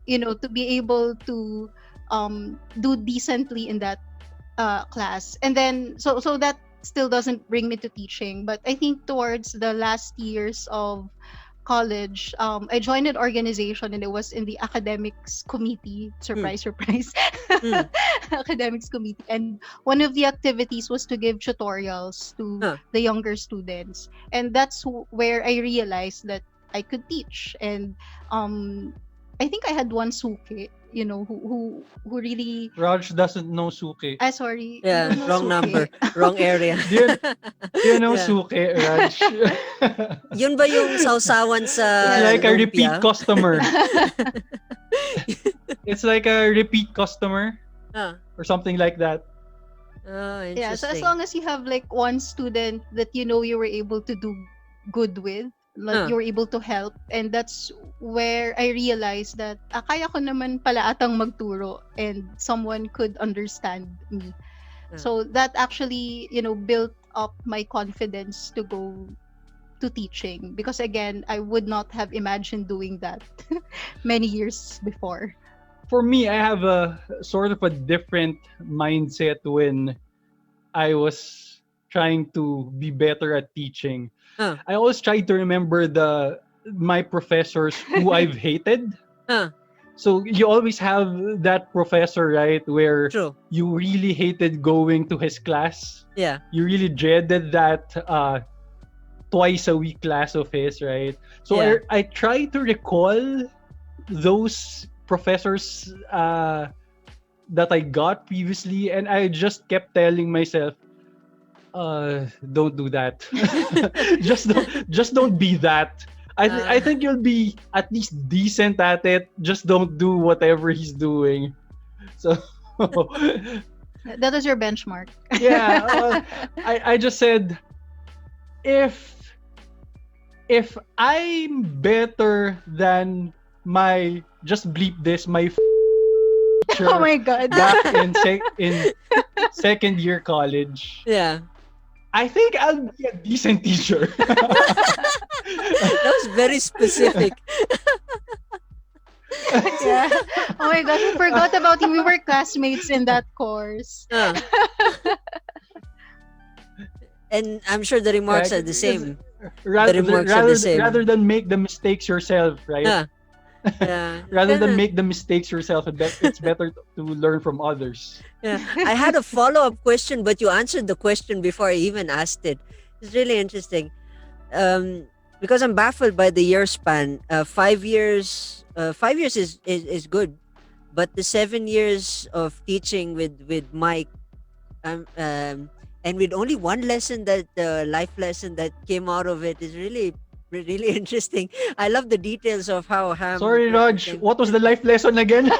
to be able to do decently in that class. And then so that still doesn't bring me to teaching, but I think towards the last years of college, I joined an organization and it was in the academics committee. Surprise, surprise. Mm. Academics committee. And one of the activities was to give tutorials to Huh. the younger students. And that's where I realized that I could teach. And I think I had one suke, who really Raj doesn't know suke. sorry, you Yeah, don't know wrong suke. number, wrong area. Do you know Yeah. suke, Raj? Yun ba yung sausawan sa It's like a repeat lumpia? customer. It's like a repeat customer Ah, or something like that. interesting. Yeah, so as long as you have like one student that you were able to do good with, like Huh. you were able to help, and that's where I realized that kaya ko naman pala atang magturo and someone could understand me. Huh. So that actually, built up my confidence to go to teaching, because again, I would not have imagined doing that many years before. For me, I have a sort of a different mindset when I was trying to be better at teaching. Huh. I always try to remember my professors who I've hated. Huh. So you always have that professor, right, where True. you really hated going to his class. Yeah. You really dreaded that twice a week class of his, right? So Yeah. I try to recall those professors that I got previously, and I just kept telling myself, don't do that. just don't be that. I think you'll be at least decent at it. Just don't do whatever he's doing. So That was your benchmark. yeah, I just said, if I'm better than my, just bleep this, my teacher Oh my god. back in second year college, Yeah. I think I'll be a decent teacher. That was very specific. Yeah. Oh my gosh, I forgot about you. We were classmates in that course. Huh. And I'm sure the remarks are the same. rather, remarks are the same. rather than make the mistakes yourself, right? Yeah. Yeah. Rather than Yeah. make the mistakes yourself, it's better to learn from others. Yeah. I had a follow-up question, but you answered the question before I even asked it. It's really interesting. Because I'm baffled by the year span. 5 years. 5 years is good, but the 7 years of teaching with Mike, and with only one lesson, that life lesson that came out of it, is really really interesting. I love the details of how Ham. Sorry, Raj. What was the life lesson again?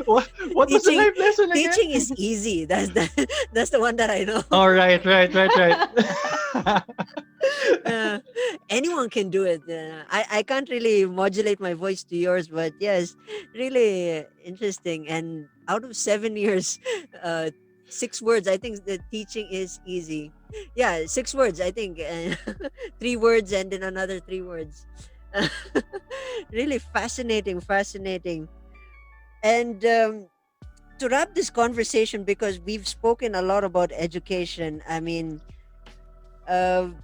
what was the Teaching- life lesson again? Teaching is easy. That's the one that I know. All right. Anyone can do it. I can't really modulate my voice to yours, but yes, really interesting. And out of 7 years, 6 words, I think the teaching is easy. Yeah, 6 words, I think. 3 words and then another 3 words. Really fascinating. And to wrap this conversation, because we've spoken a lot about education, I mean, I'm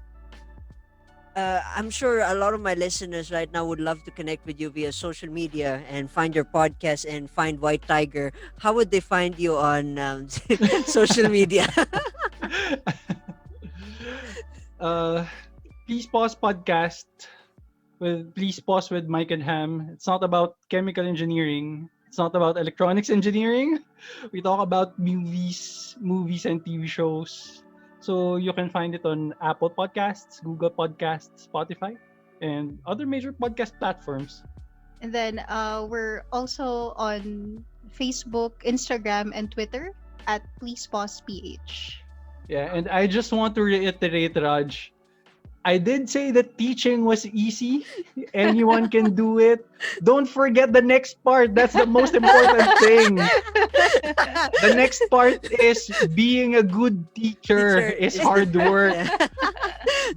sure a lot of my listeners right now would love to connect with you via social media and find your podcast and find White Tiger. How would they find you on social media? Please Pause podcast Please Pause with Mike and Ham. It's not about chemical engineering. It's not about electronics engineering. We talk about movies and TV shows. So you can find it on Apple Podcasts, Google Podcasts, Spotify, and other major podcast platforms. And then we're also on Facebook, Instagram, and Twitter at Please Pause PH. Yeah, and I just want to reiterate, Raj, I did say that teaching was easy. Anyone can do it. Don't forget the next part. That's the most important thing. The next part is being a good teacher is hard work. Yeah.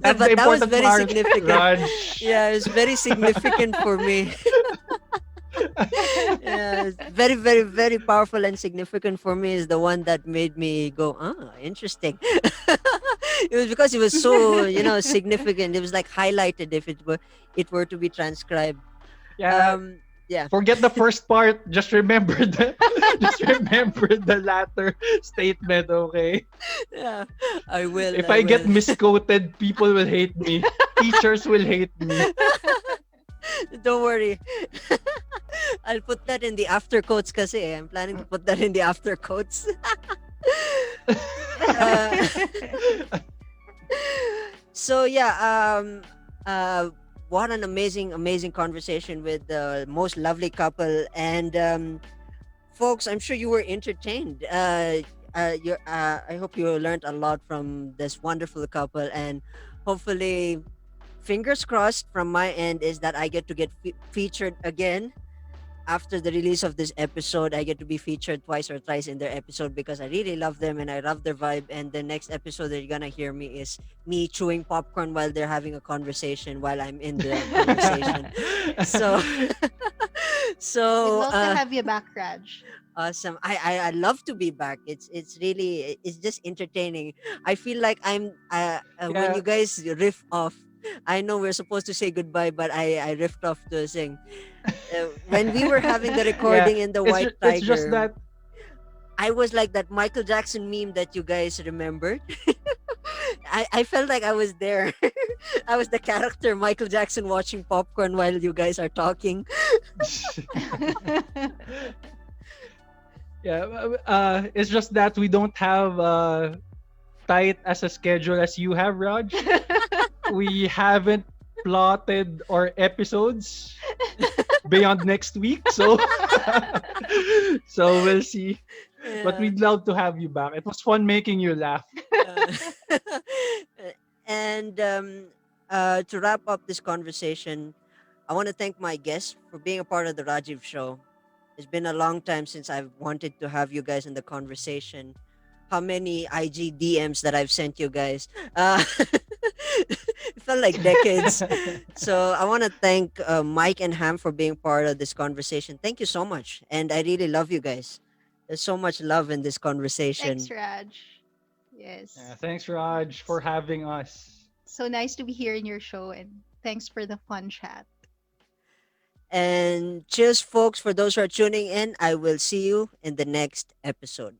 That's But the that was important very part, significant. Raj. Yeah, it's very significant for me. Yeah, it's very, very, very powerful and significant for me, is the one that made me go, interesting. It was because it was so, significant. It was like highlighted if it were to be transcribed. Yeah, Yeah. forget the first part. Just remember the just remember the latter statement, okay? Yeah. I will. If I I get will. misquoted, people will hate me. Teachers will hate me. Don't worry. I'll put that in the after quotes kasi. I'm planning to put that in the after quotes. uh, so yeah, what an amazing conversation with the most lovely couple, and folks, I'm sure you were entertained. I hope you learned a lot from this wonderful couple, and hopefully, fingers crossed from my end is that I get to get featured again after the release of this episode. I get to be featured twice or thrice in their episode because I really love them and I love their vibe. And the next episode that you're gonna hear me is me chewing popcorn while they're having a conversation while I'm in the conversation. So, We'd so love to have you back, Raj. awesome. I love to be back. It's really it's just entertaining. I feel like I'm when Yeah. you guys riff off. I know we're supposed to say goodbye, but I riffed off to sing. When we were having the Yeah, recording in the it's White it's just Tiger, that I was like that Michael Jackson meme that you guys remembered. I felt like I was there. I was the character Michael Jackson watching popcorn while you guys are talking. yeah, it's just that we don't have tight as a schedule as you have, Raj. We haven't plotted our episodes beyond next week, so so we'll see. But Yeah. we'd love to have you back. It was fun making you laugh. Uh, and to wrap up this conversation, I want to thank my guests for being a part of the Rajiv show. It's been a long time since I've wanted to have you guys in the conversation. How many IG DMs that I've sent you guys? It felt like decades. So I want to thank Mike and Ham for being part of this conversation. Thank you so much. And I really love you guys. There's so much love in this Thanks, conversation. Raj. Yes. Yeah, thanks, Raj, for having us. So nice to be here in your show, and thanks for the fun chat. And cheers, folks, for those who are tuning in. I will see you in the next episode.